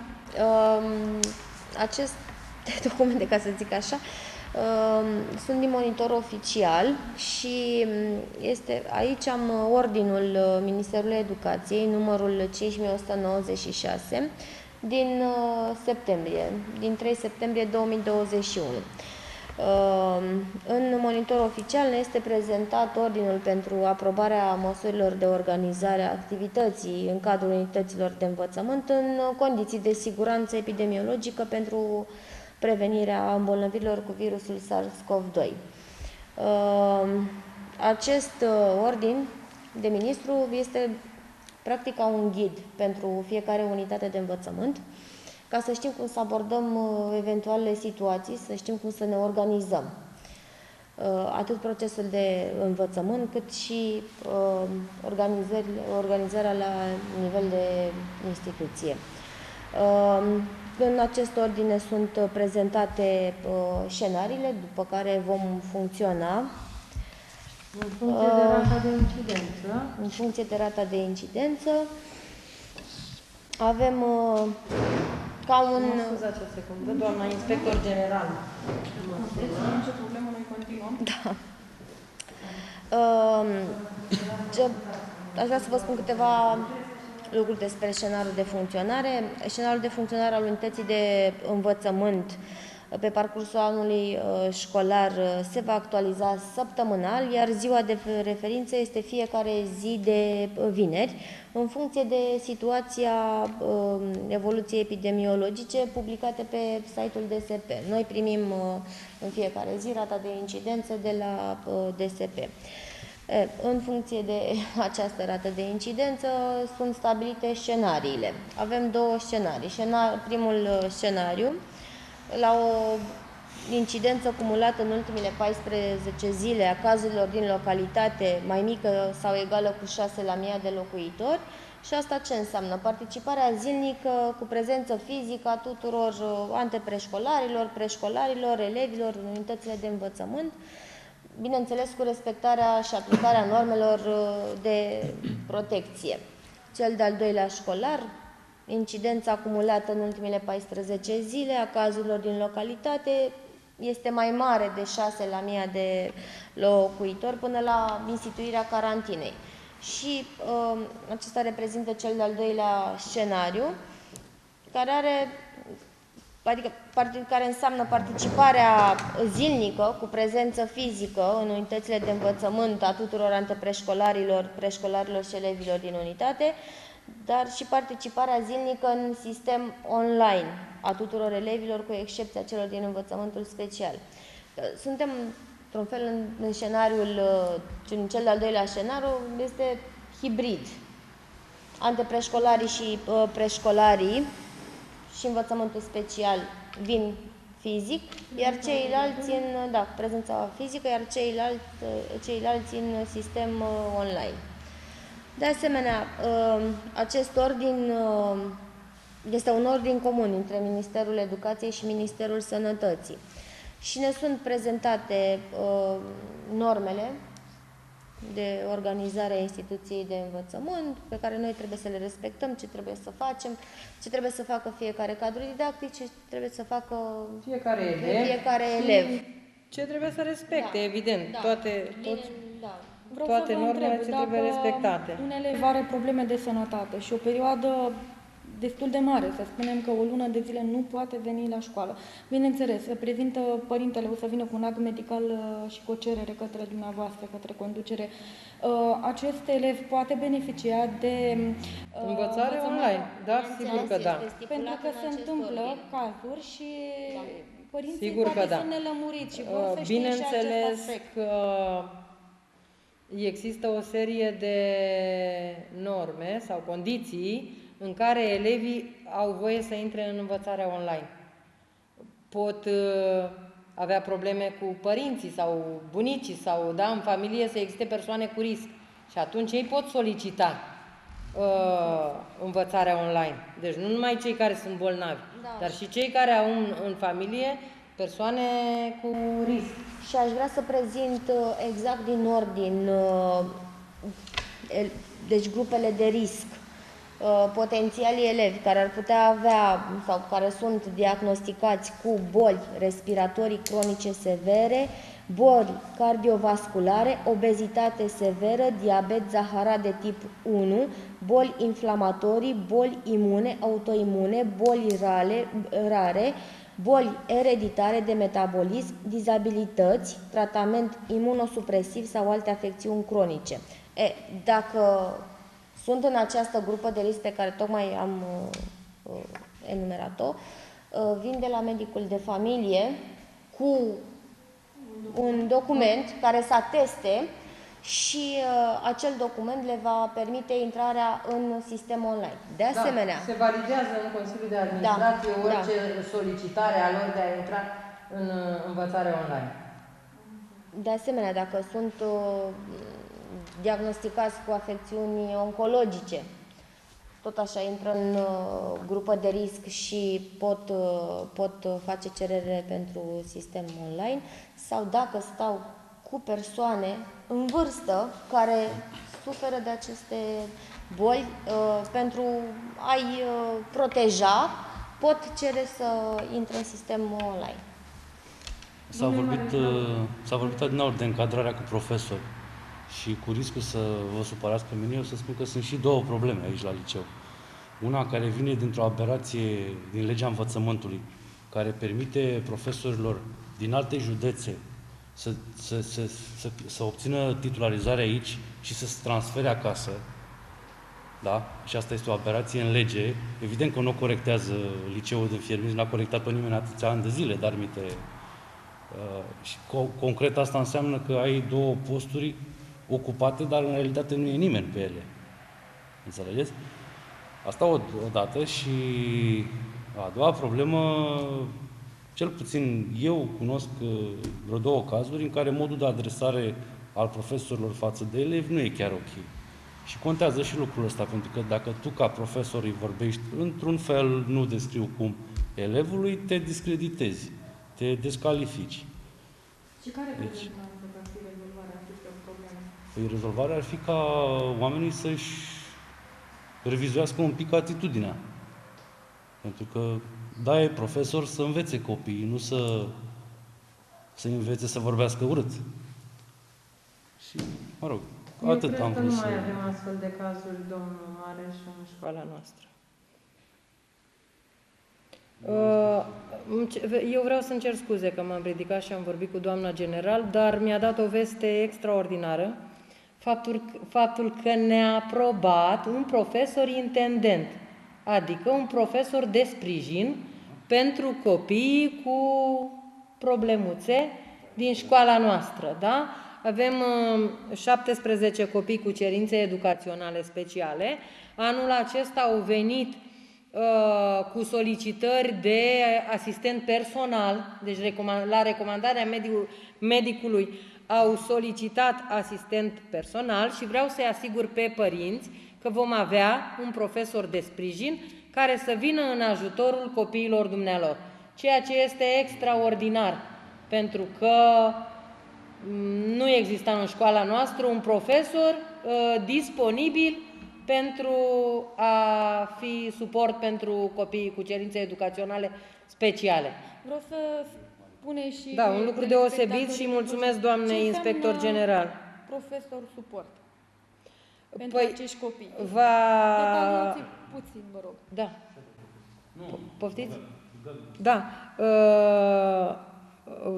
Aceste documente, ca să zic așa, sunt din monitor oficial și aici am ordinul Ministerului Educației, numărul 5196, din din 3 septembrie 2021. În monitor oficial ne este prezentat ordinul pentru aprobarea măsurilor de organizare a activității în cadrul unităților de învățământ în condiții de siguranță epidemiologică pentru prevenirea îmbolnăvirilor cu virusul SARS-CoV-2. Acest ordin de ministru este practic ca un ghid pentru fiecare unitate de învățământ, ca să știm cum să abordăm eventuale situații, să știm cum să ne organizăm. Atât procesul de învățământ, cât și organizarea la nivel de instituție. În acest ordine sunt prezentate scenariile după care vom funcționa. În funcție de rata de incidență. În funcție de rata de incidență. Avem ca un... Scuzați o secundă, doamna inspector general. Nu nicio problemă, noi continuăm. Da. Aș vrea să vă spun câteva lucruri despre scenariul de funcționare. Scenariul de funcționare al unității de învățământ pe parcursul anului școlar se va actualiza săptămânal, iar ziua de referință este fiecare zi de vineri, în funcție de situația evoluției epidemiologice publicate pe site-ul DSP. Noi primim în fiecare zi rata de incidență de la DSP. În funcție de această rată de incidență sunt stabilite scenariile. Avem două scenarii. Primul scenariu, la o incidență cumulată în ultimele 14 zile a cazurilor din localitate mai mică sau egală cu 6 la 1000 de locuitori. Și asta ce înseamnă? Participarea zilnică cu prezență fizică a tuturor antepreșcolarilor, preșcolarilor, elevilor în unitățile de învățământ, bineînțeles cu respectarea și aplicarea normelor de protecție. Cel de-al doilea școlar, incidența acumulată în ultimele 14 zile a cazurilor din localitate este mai mare de 6 la 1000 de locuitori până la instituirea carantinei. Și acesta reprezintă cel de-al doilea scenariu, care înseamnă participarea zilnică cu prezență fizică în unitățile de învățământ a tuturor antepreșcolarilor, preșcolarilor și elevilor din unitate, dar și participarea zilnică în sistem online a tuturor elevilor, cu excepția celor din învățământul special. Suntem, într-un fel, în scenariul, în cel de-al doilea scenariu, este hibrid. Antepreșcolarii și preșcolarii și învățământul special vin fizic, iar ceilalți în prezența fizică, iar ceilalți în sistem online. De asemenea, acest ordin este un ordin comun între Ministerul Educației și Ministerul Sănătății și ne sunt prezentate normele de organizare a instituției de învățământ, pe care noi trebuie să le respectăm, ce trebuie să facem, ce trebuie să facă fiecare cadru didactic, ce trebuie să facă fiecare elev. Ce trebuie să respecte, evident, Da. toate, Bine, toți, da. Vreau toate să vă normele întreb ce dacă trebuie respectate. un elev are probleme de sănătate și o perioadă destul de mare, să spunem că o lună de zile nu poate veni la școală. Bineînțeles, se prezintă părintele, o să vină cu un act medical și cu o cerere către dumneavoastră, către conducere. Acest elev poate beneficia de Învățare online, da, sigur că da. pentru că se întâmplă cazuri și părinții Sigur poate că da. sunt nelămuriți și vor să știe și acest Bineînțeles aspect. că există o serie de norme sau condiții în care elevii au voie să intre în învățarea online. Pot avea probleme cu părinții sau bunicii sau, da, în familie să existe persoane cu risc. Și atunci ei pot solicita învățarea online. Deci nu numai cei care sunt bolnavi, dar și cei care au în familie persoane cu risc. Și aș vrea să prezint exact din ordin, deci grupele de risc, potențialii elevi care ar putea avea sau care sunt diagnosticați cu boli respiratorii cronice severe, boli cardiovasculare, obezitate severă, diabet zaharat de tip 1, boli inflamatorii, boli imune, autoimune, boli rare, boli ereditare de metabolism, dizabilități, tratament imunosupresiv sau alte afecțiuni cronice. Dacă sunt în această grupă de risc pe care tocmai am enumerat-o, vin de la medicul de familie cu un document care să ateste și acel document le va permite intrarea în sistem online. De asemenea, se validează în Consiliul de Administrație orice solicitare a lor de a intra în învățare online. De asemenea, dacă sunt diagnosticați cu afecțiuni oncologice, tot așa intră în grupă de risc și pot face cerere pentru sistem online, sau dacă stau cu persoane în vârstă care suferă de aceste boli, pentru a-i proteja, pot cere să intre în sistem online. S-a vorbit adineauri de încadrarea cu profesori și cu riscul să vă supărați pe mine, eu să spun că sunt și două probleme aici la liceu. Una care vine dintr-o aberație din legea învățământului, care permite profesorilor din alte județe să obțină titularizare aici și să se transfere acasă. Da? Și asta este o aberație în lege. Evident că nu o corectează liceul din Fierbinți, n-a corectat pe nimeni atâția ani de zile, dar și concret asta înseamnă că ai două posturi ocupate, dar în realitate nu e nimeni pe ele. Înțelegeți? Asta o dată. Și a doua problemă, cel puțin eu cunosc vreo două cazuri în care modul de adresare al profesorilor față de elevi nu e chiar ok. Și contează și lucrul ăsta, pentru că dacă tu ca profesor îi vorbești într-un fel, nu descriu cum, elevului, te discreditezi, te descalifici. Și care credeți că ar fi rezolvarea acestei probleme? Păi rezolvarea ar fi ca oamenii să-și revizuiască un pic atitudinea. Pentru că, da, e profesor să învețe copiii, nu să învețe să vorbească urât. Și, mă rog, atât am vrut să... Eu cred că nu mai avem astfel de cazuri, domnul Mareș, în școala noastră. Eu vreau să-mi cer scuze că m-am ridicat și am vorbit cu doamna general, dar mi-a dat o veste extraordinară, faptul că ne-a aprobat un profesor intendent, adică un profesor de sprijin pentru copiii cu problemuțe din școala noastră, da? Avem 17 copii cu cerințe educaționale speciale. Anul acesta au venit cu solicitări de asistent personal, deci la recomandarea medicului au solicitat asistent personal și vreau să-i asigur pe părinți că vom avea un profesor de sprijin care să vină în ajutorul copiilor dumnealor, ceea ce este extraordinar, pentru că nu exista în școala noastră un profesor disponibil pentru a fi suport pentru copiii cu cerințe educaționale speciale. Vreau să spune și... Da, un lucru deosebit și mulțumesc doamnei inspector general. Profesor suport pentru acești copii. Va... Puțin, vă rog. Da. Poftiți? Da.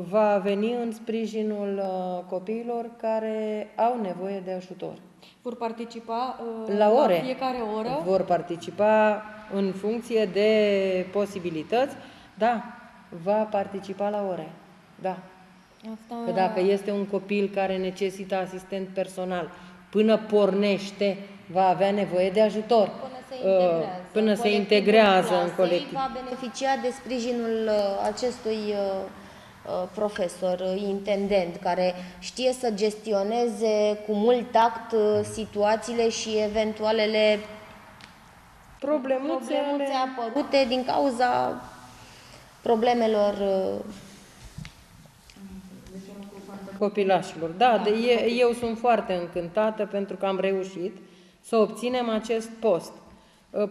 Va veni în sprijinul copiilor care au nevoie de ajutor. Vor participa la ore. La fiecare oră? Vor participa în funcție de posibilități. Da, va participa la ore. Da. Că dacă este un copil care necesită asistent personal, până pornește, va avea nevoie de ajutor. Până se integrează în colectiv. Va beneficia de sprijinul acestui profesor, intendent, care știe să gestioneze cu mult tact situațiile și eventualele problemuțe apărute din cauza problemelor copilașilor. Da, eu sunt foarte încântată pentru că am reușit să obținem acest post.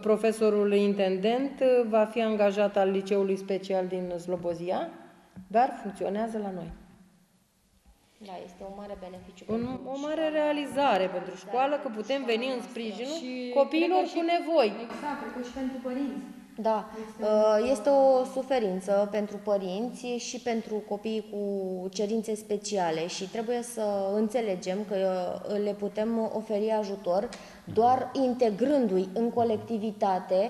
Profesorul intendent va fi angajat al Liceului Special din Slobozia, dar funcționează la noi. Da, este un mare beneficiu. O mare realizare pentru școală, că putem veni în sprijinul copiilor cu nevoi. Exact, cred că și pentru părinți. Da, este o suferință pentru părinți și pentru copiii cu cerințe speciale și trebuie să înțelegem că le putem oferi ajutor doar integrându-i în colectivitate,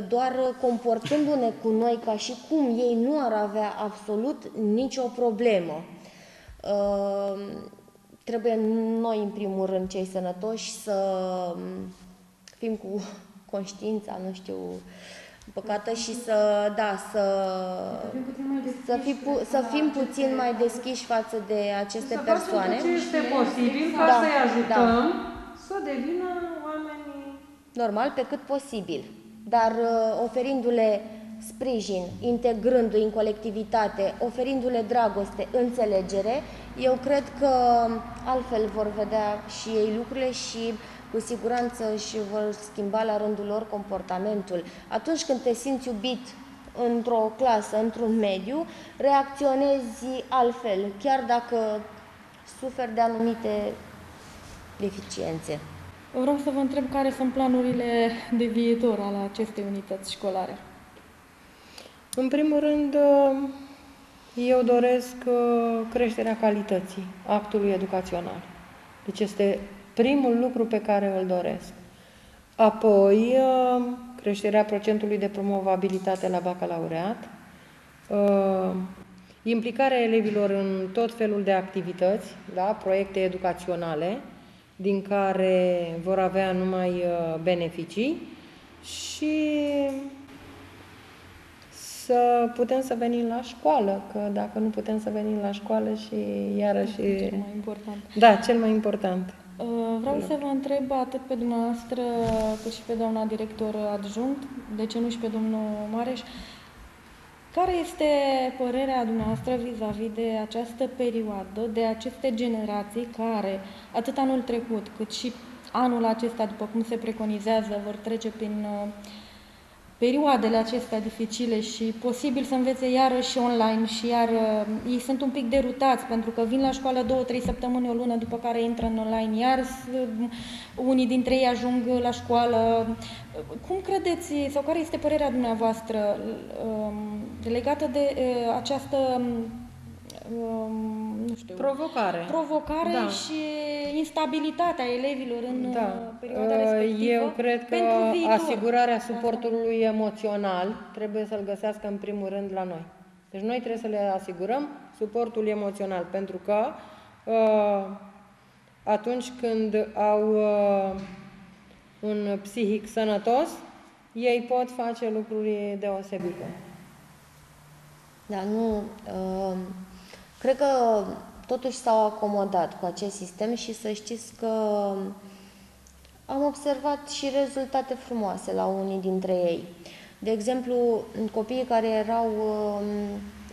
doar comportându-ne cu noi ca și cum ei nu ar avea absolut nicio problemă. Trebuie noi, în primul rând, cei sănătoși, să fim cu conștiința, nu știu, păcată și să fim puțin mai deschiși față de aceste persoane. Să facem tot ce este posibil ca să-i ajutăm să devină oameni normal pe cât posibil, dar oferindu-le sprijin, integrându-i în colectivitate, oferindu-le dragoste, înțelegere, eu cred că altfel vor vedea și ei lucrurile și cu siguranță și vor schimba la rândul lor comportamentul. Atunci când te simți iubit într-o clasă, într-un mediu, reacționezi altfel, chiar dacă suferi de anumite deficiențe. Vreau să vă întreb care sunt planurile de viitor ale acestei unități școlare. În primul rând, eu doresc creșterea calității actului educațional. Deci este primul lucru pe care îl doresc. Apoi, creșterea procentului de promovabilitate la bacalaureat, implicarea elevilor în tot felul de activități, da, proiecte educaționale, din care vor avea numai beneficii și să putem să venim la școală, că dacă nu putem să venim la școală și iarăși... Cel mai important. Da, cel mai important. Vreau să vă întreb atât pe dumneavoastră cât și pe doamna director adjunct, de ce nu și pe domnul Mareș, care este părerea dumneavoastră vis-a-vis de această perioadă, de aceste generații care, atât anul trecut, cât și anul acesta, după cum se preconizează, vor trece prin perioadele acestea dificile și posibil să învețe iarăși online și iar ei sunt un pic derutați pentru că vin la școală 2-3 săptămâni, o lună, după care intră în online, iar unii dintre ei ajung la școală. Cum credeți sau care este părerea dumneavoastră legată de această nu știu, provocare da. Și instabilitatea elevilor în perioada respectivă? Eu cred că asigurarea suportului emoțional trebuie să-l găsească în primul rând la noi. Deci noi trebuie să le asigurăm suportul emoțional, pentru că atunci când au un psihic sănătos, ei pot face lucruri deosebite. Da, nu... Cred că totuși s-au acomodat cu acest sistem și să știți că am observat și rezultate frumoase la unii dintre ei. De exemplu, copiii care erau,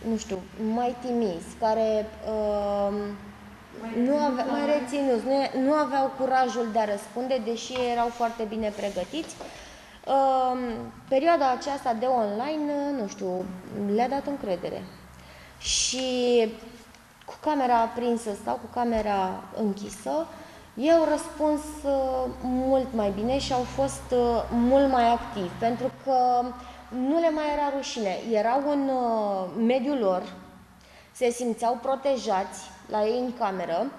nu știu, mai timizi, care mai reținuți, nu aveau curajul de a răspunde, deși erau foarte bine pregătiți. Perioada aceasta de online, nu știu, le-a dat încredere. Și cu camera aprinsă sau cu camera închisă, ei au răspuns mult mai bine și au fost mult mai activi, pentru că nu le mai era rușine. Erau în mediul lor, se simțeau protejați la ei în cameră,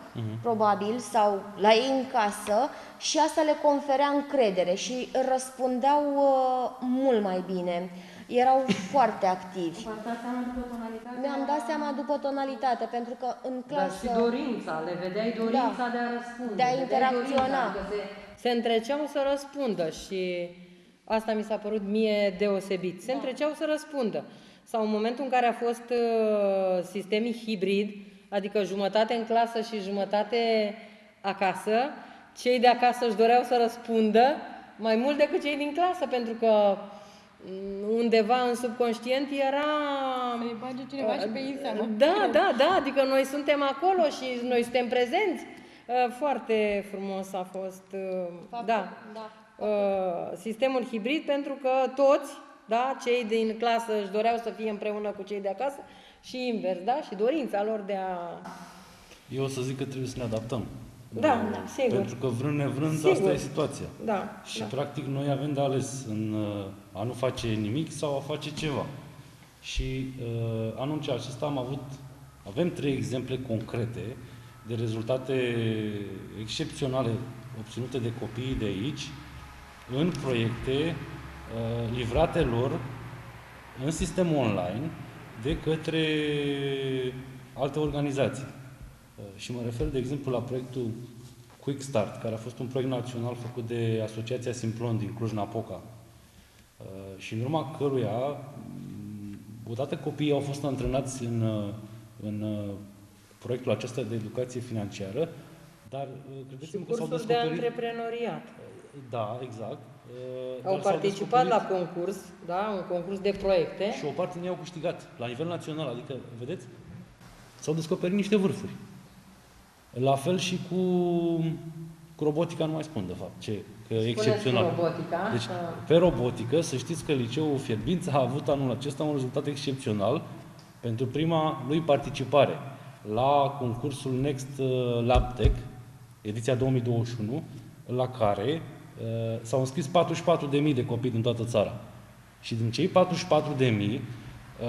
probabil, sau la ei în casă, și asta le conferea încredere și răspundeau mult mai bine. Erau foarte activi. V-ați dat seama după tonalitate? Mi-am dat seama după tonalitate, pentru că în clasă... Dar și dorința, le vedeai dorința de a răspunde. De a interacționa. Se întreceau să răspundă și asta mi s-a părut mie deosebit. Se întreceau să răspundă. Sau în momentul în care a fost sistemii hibrid, adică jumătate în clasă și jumătate acasă, cei de acasă își doreau să răspundă mai mult decât cei din clasă, pentru că undeva în subconștient era... Să-i bage cineva și pe Instagram. Da, adică noi suntem acolo și noi suntem prezenți. Foarte frumos a fost, sistemul hibrid, pentru că toți, cei din clasă își doreau să fie împreună cu cei de acasă și invers, și dorința lor de a... Eu o să zic că trebuie să ne adaptăm. Sigur. Pentru că vrând nevrând, Sigur. asta e situația. Și da. practic noi avem de ales în a nu face nimic sau a face ceva. Și anul acesta avem 3 exemple concrete de rezultate excepționale obținute de copiii de aici în proiecte livrate lor în sistemul online de către alte organizații. Și mă refer, de exemplu, la proiectul Quick Start, care a fost un proiect național făcut de Asociația Simplon din Cluj-Napoca. Și în urma căruia, odată copiii au fost antrenați în proiectul acesta de educație financiară, dar credeți-mă că s-au descoperit... de antreprenoriat. Da, exact. Au participat la concurs, un concurs de proiecte. Și o parte din ei au câștigat la nivel național, adică, vedeți, s-au descoperit niște vârfuri. La fel și cu robotica, nu mai spun de fapt, că e excepțional. Robotica. Deci, pe robotică, să știți că Liceul Fierbinți a avut anul acesta un rezultat excepțional pentru prima lui participare la concursul Next Lab Tech, ediția 2021, la care s-au înscris 44.000 de copii din toată țara. Și din cei 44.000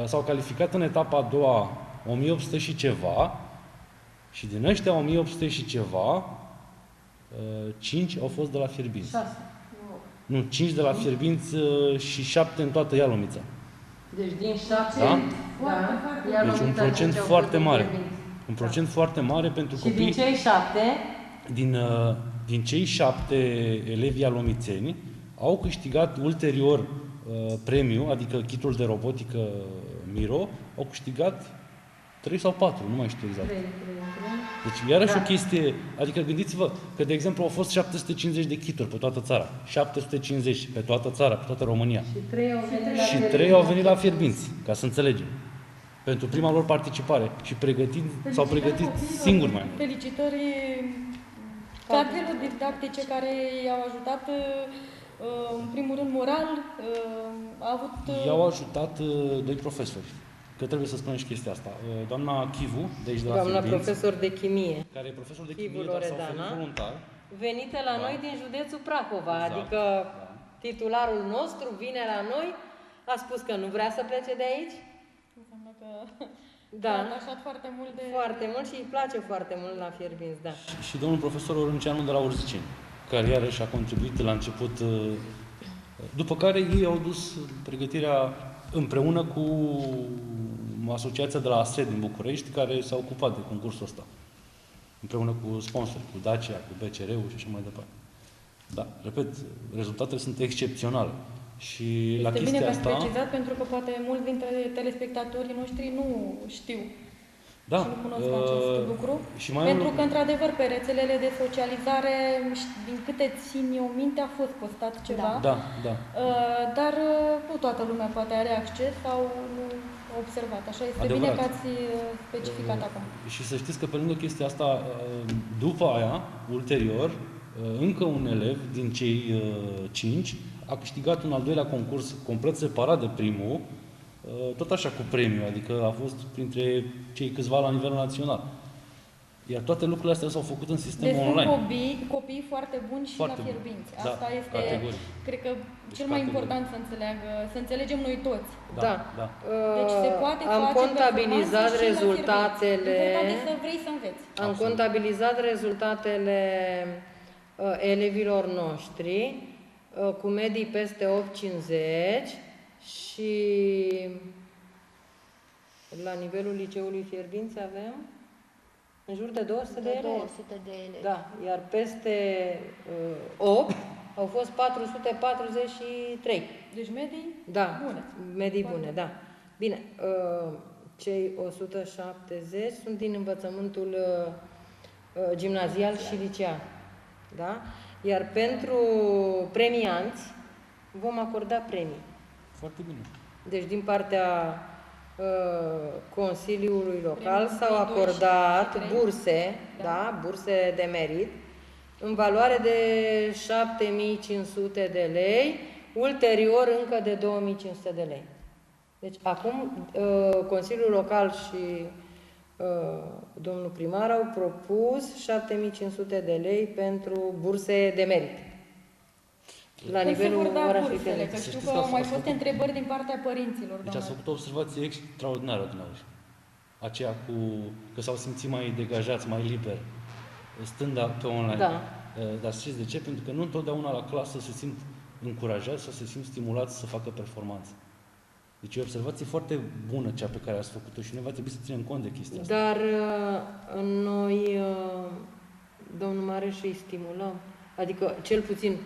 s-au calificat în etapa a doua 1800 și ceva, și din ăștia 1800 și ceva, 5 au fost de la Fierbinți. 6. Nu, 5 de la Fierbinți și 7 în toată Ialomița. Deci din 7, Deci un procent foarte mare. Un procent foarte mare pentru și copii. din cei 7? Din cei 7 elevi ialomițeni au câștigat ulterior premiu, adică kitul de robotică Miro, au câștigat 3 sau 4, nu mai știu exact. 3. Deci iarăși o chestie, adică gândiți-vă că, de exemplu, au fost 750 de kituri pe toată țara. 750 pe toată țara, pe toată România. Și 3 au venit la Fierbinți, ca să înțelegem. Pentru prima lor participare. Și s-au pregătit singuri mai mult. Felicitări cadrelor didactice care i-au ajutat, în primul rând, moral. I-au ajutat 2 profesori. Că trebuie să spunem și chestia asta. Doamna Chivu, de aici de la Doamna Fierbinți, profesor de chimie, care e profesor de Chivu chimie, dar s-a Loredana, oferit voluntar. venită la noi din județul Prahova, Exact, adică titularul nostru vine la noi, a spus că nu vrea să plece de aici. Înseamnă că Da. a atașat foarte mult de... Foarte mult și îi place foarte mult la Fierbinți, da. Și domnul profesor Orânceanu de la Urziceni, care iarăși a contribuit la început, după care ei au dus pregătirea împreună cu asociația de la ASRE din București, care s-a ocupat de concursul ăsta. Împreună cu sponsori, cu Dacia, cu BCR-ul și așa mai departe. Da, repet, rezultatele sunt excepționale. Și la Este chestia bine că ați asta... precizat, pentru că poate mulți dintre telespectatorii noștri nu știu Da, și nu cunosc acest lucru. Și mai Pentru că, într-adevăr, pe rețelele de socializare, din câte țin eu minte, a fost postat ceva. Da. Dar nu toată lumea poate are acces sau observat. Așa este Adevărat. bine că ați specificat acum. Și să știți că pe lângă chestia asta, după aia, ulterior, încă un elev din cei 5 a câștigat un al doilea concurs complet separat de primul, tot așa cu premiu, adică a fost printre cei câțiva la nivel național. Iar toate lucrurile astea s-au făcut în sistemul Deci online. sunt copii foarte buni și Foarte la buni. fierbinți. Da, Asta este, categoric. cred că, Deci cel mai categoric. important să înțelegem noi toți. Da. Da. Deci se poate Am face contabilizat performanță și la rezultatele. fierbinți. Important e să vrei să înveți. Am Absolut. contabilizat rezultatele elevilor noștri cu medii peste 8,50 și la nivelul liceului Fierbinți avem în jur de 200 de De elevi. 200 de elevi. Da, iar peste 8 au fost 443. Deci medii Da, bune. medii bune, da. Bine, cei 170 sunt din învățământul gimnazial și licean. Da? Iar pentru premianți vom acorda premii. Foarte bine. Deci din partea Consiliului Local Premii s-au 1, 2 acordat și 3. burse, Da. da, burse de merit, în valoare de 7.500 de lei, ulterior încă de 2.500 de lei. Deci acum Consiliul Local și domnul primar au propus 7.500 de lei pentru burse de merit. La Cum nivelul se vor da orașului bursele? Fierbinți. Că Să știu știți că că au mai ați fost făcut- întrebări din partea părinților, Deci ați domnule. făcut o observație extraordinară dumneavoastră. Aceea că s-au simțit mai degajați, mai liber, stând pe online. Da. Dar știți de ce? Pentru că nu întotdeauna la clasă se simt încurajați sau se simt stimulați să facă performanță. Deci e o observație foarte bună cea pe care ați făcut-o și noi va trebui să ținem cont de chestia asta. Dar noi, domnul Mareș, îi stimulăm. Adică, cel puțin,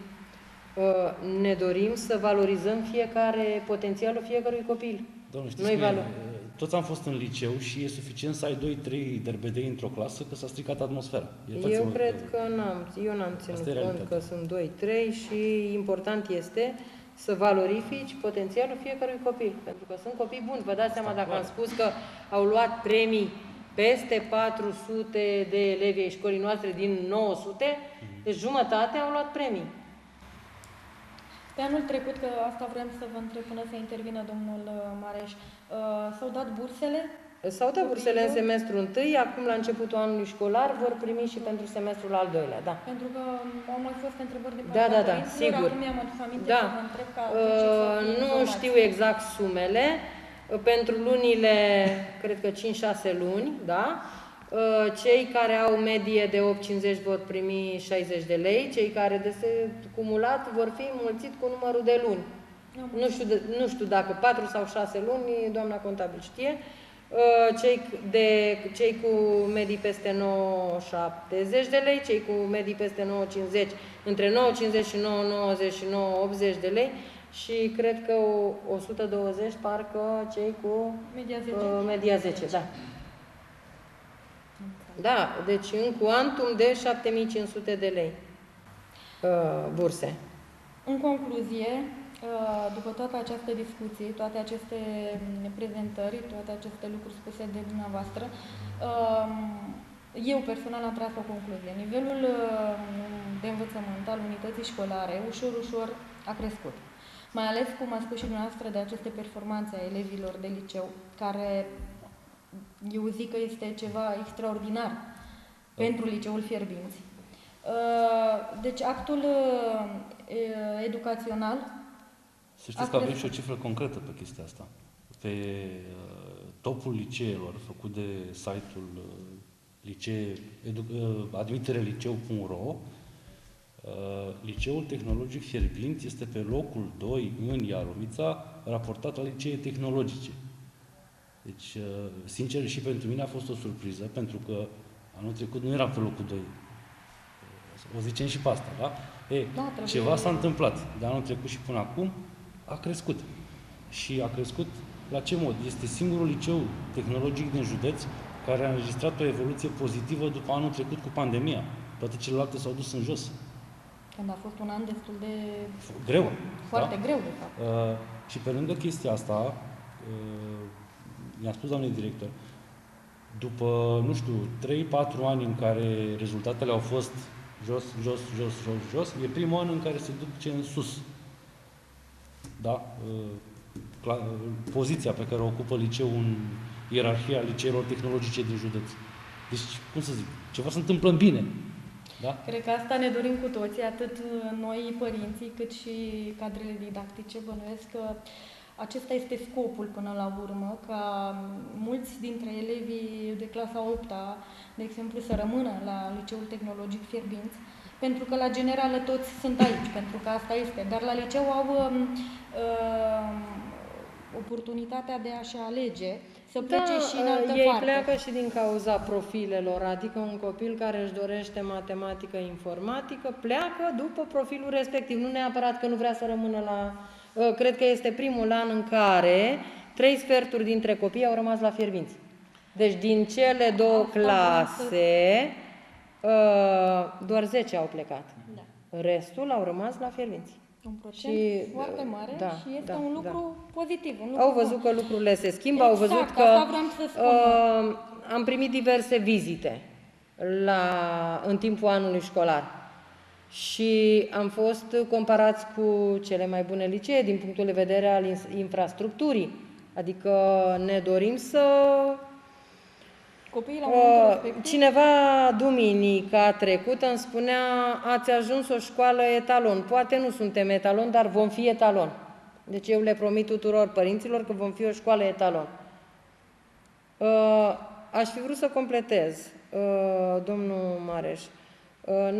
ne dorim să valorizăm potențialul fiecărui copil. Doamne, știți Noi cum e? valo- Toți am fost în liceu și e suficient să ai 2-3 derbedei într-o clasă că s-a stricat atmosfera. Iertați-mă Eu cred că eu n-am Asta e ținut cont realitatea. că sunt 2-3 și important este să valorifici potențialul fiecărui copil. Pentru că sunt copii buni. Vă dați seama dacă am spus că au luat premii peste 400 de elevi ai școlii noastre din 900, deci jumătate au luat premii. Pe anul trecut, că asta vrem să vă întreb până să intervină domnul Mareș, s-au dat bursele? S-au dat bursele în semestrul 1, acum la începutul anului școlar vor primi și pentru semestrul al doilea, da. Pentru că au mai fost întrebări din Da, partea da, da, părinților, sigur. acum mi-am adus aminte Da. să vă întreb ca de ce să fie Nu informați. știu exact sumele, pentru lunile, cred că 5-6 luni, da? Cei care au medie de 8,50 vor primi 60 de lei, cei care de cumulat vor fi înmulțit cu numărul de luni. Nu știu dacă 4 sau 6 luni, doamna contabil știe. Cei cu medii peste 9,70 de lei, cei cu medii peste 9,50, între 9,50 și 9,90 și 9,80 de lei și cred că 120 parcă cei cu Media 10. media 10, da. Da, deci în cuantum de 7.500 de lei burse. În concluzie, după toată această discuție, toate aceste prezentări, toate aceste lucruri spuse de dumneavoastră, eu personal am tras o concluzie. Nivelul de învățământ al unității școlare, ușor a crescut. Mai ales, cum a spus și dumneavoastră, de aceste performanțe a elevilor de liceu, care eu zic că este ceva extraordinar pentru liceul Fierbinți. Deci actul educațional. Să știți că avem și o cifră concretă pe chestia asta. Pe topul liceelor făcut de site-ul admitereliceu.ro, Liceul Tehnologic Fierbinți este pe locul 2 în Iaromița, raportat la licee tehnologice. Deci, sincer, și pentru mine a fost o surpriză, pentru că anul trecut nu eram pe locul 2. O zicem și pe asta, da? Ceva s-a întâmplat. De anul trecut și până acum a crescut. Și a crescut la ce mod? Este singurul liceu tehnologic din județ care a înregistrat o evoluție pozitivă după anul trecut cu pandemia. Toate celelalte s-au dus în jos. Când a fost un an destul de greu. Foarte greu, de fapt. Și pe lângă chestia asta, i-am spus doamnei director, după, nu știu, 3-4 ani în care rezultatele au fost jos, jos, jos, jos, jos, e primul an în care se duce în sus. Da? Poziția pe care o ocupă liceul în ierarhia liceelor tehnologice din județ. Deci, cum să zic, ceva se întâmplă în bine. Da? Cred că asta ne dorim cu toții, atât noi, părinții, cât și cadrele didactice. Bănuiesc că acesta este scopul până la urmă, ca mulți dintre elevii de clasa 8-a, de exemplu, să rămână la Liceul Tehnologic Fierbinți, pentru că la generală toți sunt aici, pentru că asta este, dar la liceu au oportunitatea de a-și alege să plece și în altă ei parte. pleacă și din cauza profilelor, adică un copil care își dorește matematică, informatică, pleacă după profilul respectiv, nu neapărat că nu vrea să rămână la... Cred că este primul an în care 3/4 dintre copii au rămas la Fierbinți. Deci din cele două clase, doar 10 au plecat. Da. Restul au rămas la Fierbinți. Un procent foarte mare și este un lucru pozitiv. Un lucru au văzut bun. că lucrurile se schimbă, Exact, au văzut că asta vreau să spun. am primit diverse vizite în timpul anului școlar și am fost comparați cu cele mai bune licee din punctul de vedere al infrastructurii. Adică ne dorim să... Copiii la momentul respectiv... Cineva duminica trecută îmi spunea, ați ajuns o școală etalon. Poate nu suntem etalon, dar vom fi etalon. Deci eu le promit tuturor părinților că vom fi o școală etalon. Aș fi vrut să completez, domnul Mareș.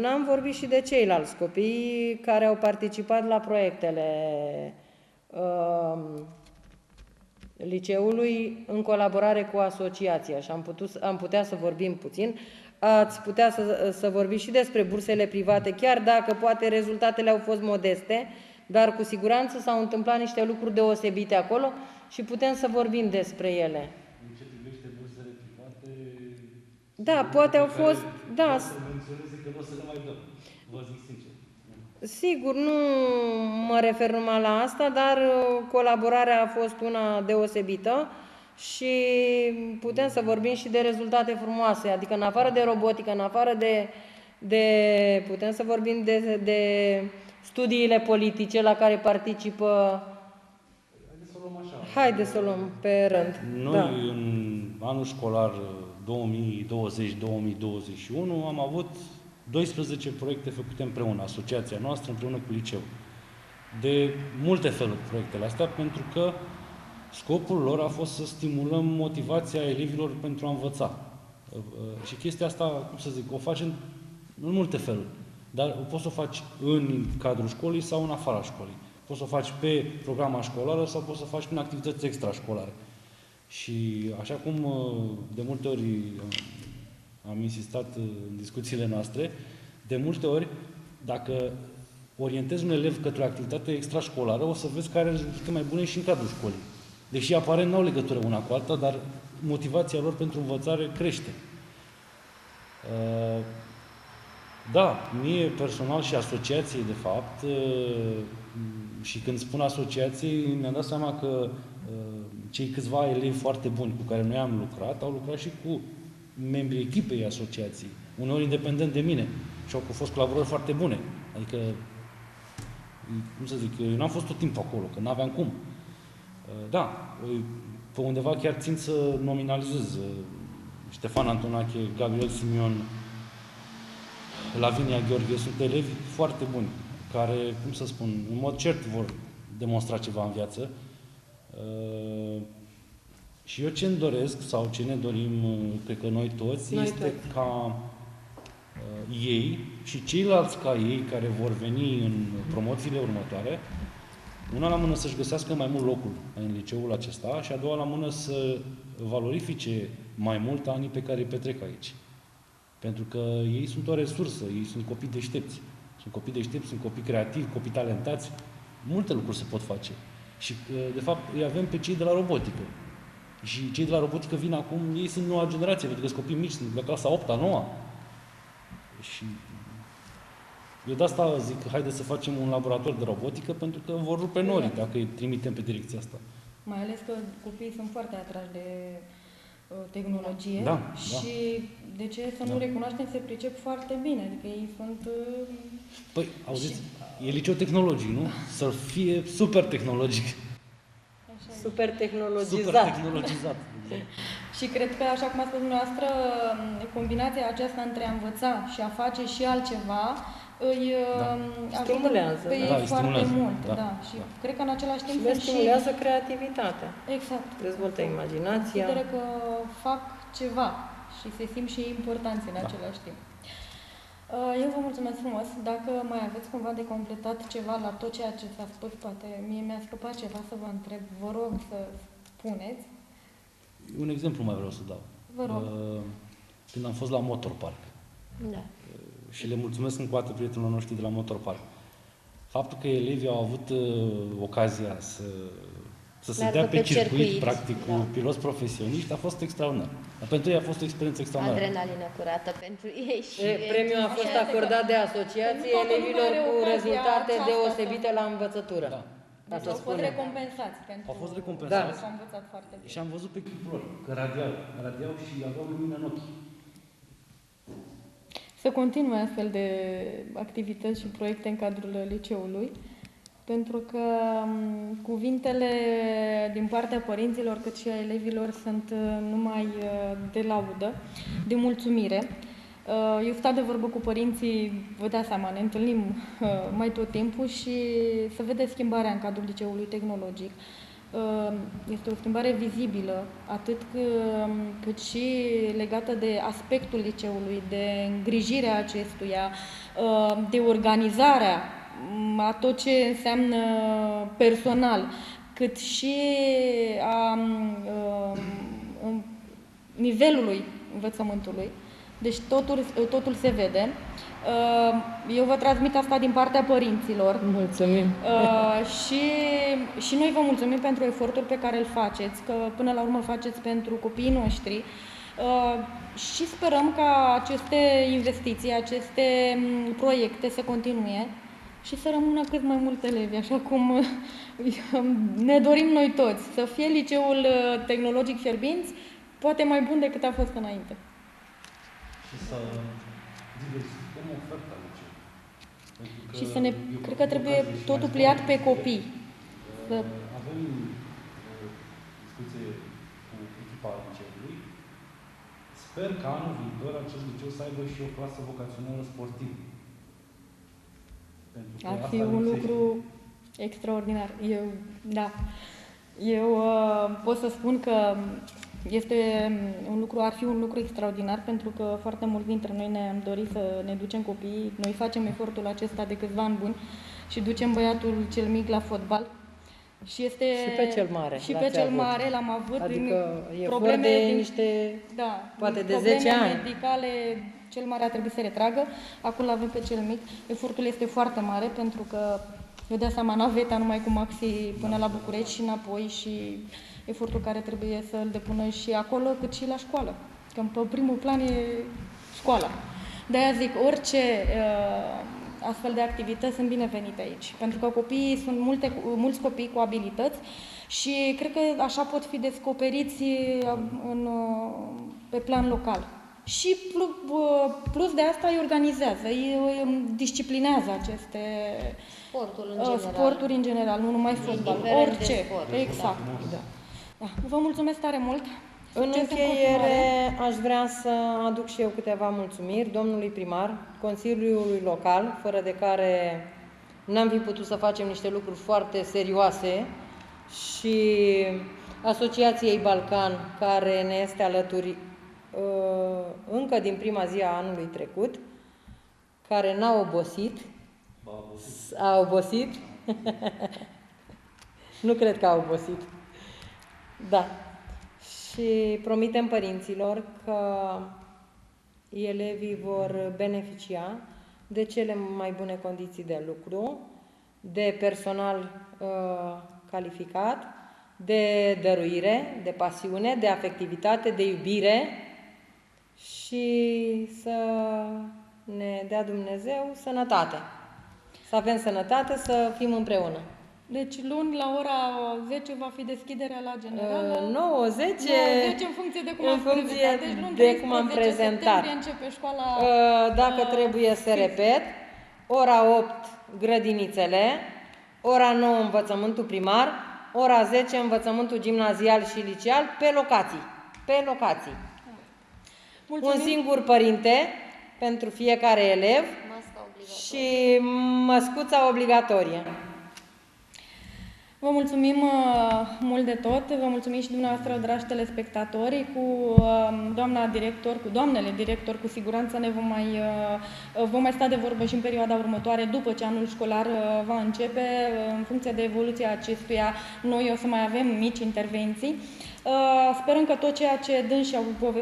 N-am vorbit și de ceilalți copii care au participat la proiectele liceului în colaborare cu asociația și am putea să vorbim puțin. Ați putea să vorbiți și despre bursele private, chiar dacă poate rezultatele au fost modeste, dar cu siguranță s-au întâmplat niște lucruri deosebite acolo și putem să vorbim despre ele. În ce privește bursele private... Da, poate au fost... Da, să menționeze că nu o să le mai dăm, vă zic sincer. Sigur, nu mă refer numai la asta, dar colaborarea a fost una deosebită și putem să vorbim și de rezultate frumoase, adică în afară de robotică, în afară putem să vorbim de studiile politice la care participă. Haideți să o luăm așa. Haideți să o luăm pe rând. Noi în anul școlar 2020-2021 am avut 12 proiecte făcute împreună, asociația noastră împreună cu liceul. De multe feluri proiectele astea, pentru că scopul lor a fost să stimulăm motivația elevilor pentru a învăța. Și chestia asta, cum să zic, o facem în multe feluri. Dar poți să o faci în cadrul școlii sau în afara școlii. Poți să o faci pe programa școlară sau poți să o faci prin activități extrașcolare. Și așa cum de multe ori am insistat în discuțiile noastre, de multe ori, dacă orientezi un elev către o activitate extrașcolară, o să vezi că are rezultate mai bune și în cadrul școlii. Deși aparent nu au legătură una cu alta, dar motivația lor pentru învățare crește. Da, mie personal și asociației, de fapt, și când spun asociației, mi-am dat seama că cei câțiva elevi foarte buni cu care noi am lucrat, au lucrat și cu membrii echipei asociației, uneori independent de mine, și au fost colaborări foarte bune. Adică, cum să zic, eu n-am fost tot timpul acolo, că n-aveam cum. Da, pe undeva chiar țin să nominalizez Ștefan Antonache, Gabriel Simion, Lavinia Gheorghe, sunt elevi foarte buni, care, cum să spun, în mod cert vor demonstra ceva în viață. Și eu ce-mi doresc, sau ce ne dorim, cred că noi toți, este ca ei și ceilalți ca ei, care vor veni în promoțiile următoare, una la mână să-și găsească mai mult locul în liceul acesta și a doua la mână să valorifice mai mult anii pe care îi petrec aici. Pentru că ei sunt o resursă, ei sunt copii deștepți. Sunt copii deștepți, sunt copii creativi, copii talentați. Multe lucruri se pot face. Și, de fapt, îi avem pe cei de la robotică. Și cei de la robotică vin acum, ei sunt noua generație, pentru că sunt copii mici, sunt la clasa 8-a, 9-a. Și eu de asta zic că haideți să facem un laborator de robotică, pentru că vor rupe norii dacă îi trimitem pe direcția asta. Mai ales că copiii sunt foarte atrași de tehnologie Da, și de ce să nu recunoaștem, se pricep foarte bine, adică ei sunt... Păi, auziți, e liceu tehnologic, nu? Să fie super tehnologic. Super tehnologizat. Super tehnologizat. Și cred că, așa cum a spus dumneavoastră, combinația aceasta între a învăța și a face și altceva îi ajută Stimulează, pe ei da, îi foarte stimulează, mult. da, Da. Și da. cred că în același timp Le sunt și... stimulează creativitatea, Exact. dezvoltă imaginația. Consideră că fac ceva și se simt și importanți în același timp. Eu vă mulțumesc frumos. Dacă mai aveți cumva de completat ceva la tot ceea ce s-a spus, poate mie mi-a scăpat ceva să vă întreb, vă rog să spuneți. Un exemplu mai vreau să dau. Vă rog. Când am fost la Motorpark Da. și le mulțumesc încă o dată prietenilor noștri de la Motorpark. Faptul că elevii au avut ocazia să se Meargă dea pe pe circuit, circuit, practic, da. cu piloți profesioniști, a fost extraordinar. Dar pentru ei a fost o experiență extraordinară. Adrenalină curată pentru ei și... Premiul a fost acordat de asociație Toată lumea elevilor are cu ocazia rezultate aceasta deosebite la învățătură. Da. Ca Deci să au fost spunem. recompensați pentru... Au fost recompensați. Au învățat foarte bine. Și am văzut pe chipul lor că radiau și aveau lumină în ochi. Să continue astfel de activități și proiecte în cadrul liceului, pentru că cuvintele din partea părinților cât și a elevilor sunt numai de laudă, de mulțumire. Eu stau de vorbă cu părinții, vă dați seama, ne întâlnim mai tot timpul și se vede schimbarea în cadrul liceului tehnologic. Este o schimbare vizibilă, atât cât și legată de aspectul liceului, de îngrijirea acestuia, de organizarea a tot ce înseamnă personal, cât și a nivelului învățământului. Deci totul se vede. Eu vă transmit asta din partea părinților. Mulțumim! Și noi vă mulțumim pentru efortul pe care îl faceți, că până la urmă îl faceți pentru copiii noștri. Și sperăm ca aceste investiții, aceste proiecte să continue și să rămână cât mai mulți elevi, așa cum ne dorim noi toți, să fie liceul tehnologic Fierbinți poate mai bun decât a fost înainte. Și să diversificăm oferta liceului. Și să ne, cred că trebuie totul pliat pe copii. Avem discuție cu echipa liceului. Sper că anul viitor acest liceu să aibă și o clasă vocațională sportivă. Ar fi un lucru extraordinar. Eu pot să spun că ar fi un lucru extraordinar, pentru că foarte mulți dintre noi ne-am dorit să ne ducem copiii. Noi facem efortul acesta de câțiva ani buni și ducem băiatul cel mic la fotbal. Și pe cel mare. Și pe cel mare l-am avut adică din e probleme de niște, poate de 10 ani. medicale, cel mare a trebuit să retragă, acum l-avem pe cel mic. Efortul este foarte mare, pentru că eu de seama naveta numai cu Maxi până la București și înapoi, și efortul care trebuie să îl depună și acolo, cât și la școală. Că pe primul plan e școala. De-aia zic, orice astfel de activități sunt binevenite aici, pentru că copiii sunt mulți copii cu abilități și cred că așa pot fi descoperiți pe plan local. Și plus de asta îi organizează, îi disciplinează aceste sporturi în general, nu numai fotbal, orice. Exact. Da. Vă mulțumesc tare mult. În încheiere, aș vrea să aduc și eu câteva mulțumiri domnului primar, Consiliului Local, fără de care n-am fi putut să facem niște lucruri foarte serioase, și Asociației Balcan, care ne este alături încă din prima zi a anului trecut, care n-a obosit. A obosit? Nu cred că a obosit. Da. Și promitem părinților că elevii vor beneficia de cele mai bune condiții de lucru, de personal calificat, de dăruire, de pasiune, de afectivitate, de iubire, și să ne dea Dumnezeu sănătate. Să avem sănătate, să fim împreună. Deci luni la ora 10 va fi deschiderea la generală. 9-10, 10 în funcție de cum în am funcție prezentat. Deci luni de cum am 13 prezentat. septembrie începe școala. Dacă trebuie să repet, ora 8 grădinițele, ora 9 învățământul primar, ora 10 învățământul gimnazial și liceal pe locații. Pe locații. Mulțumim. Un singur părinte pentru fiecare elev Masca obligatorie. și măscuța obligatorie. Vă mulțumim mult de tot, vă mulțumim și dumneavoastră, dragi telespectatori, cu doamna director, cu doamnele director, cu siguranță ne vom mai sta de vorbă și în perioada următoare, după ce anul școlar va începe, în funcție de evoluția acestuia, noi o să mai avem mici intervenții. Sperăm că tot ceea ce dânsii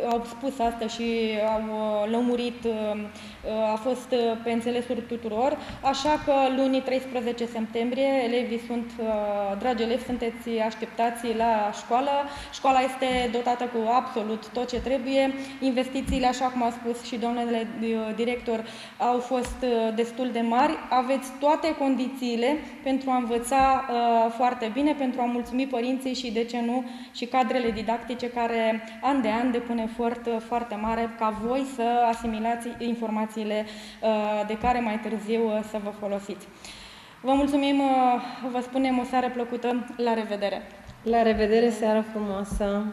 au spus astăzi și au lămurit a fost pe înțelesul tuturor, așa că luni 13 septembrie, elevii sunt, dragi elevi, sunteți așteptați la școală. Școala este dotată cu absolut tot ce trebuie. Investițiile, așa cum a spus și domnule director, au fost destul de mari. Aveți toate condițiile pentru a învăța foarte bine, pentru a mulțumi părinții și, de ce nu, și cadrele didactice care an de an depun efort foarte mare ca voi să asimilați informațiile de care mai târziu să vă folosiți. Vă mulțumim, vă spunem o seară plăcută, la revedere! La revedere, seară frumoasă!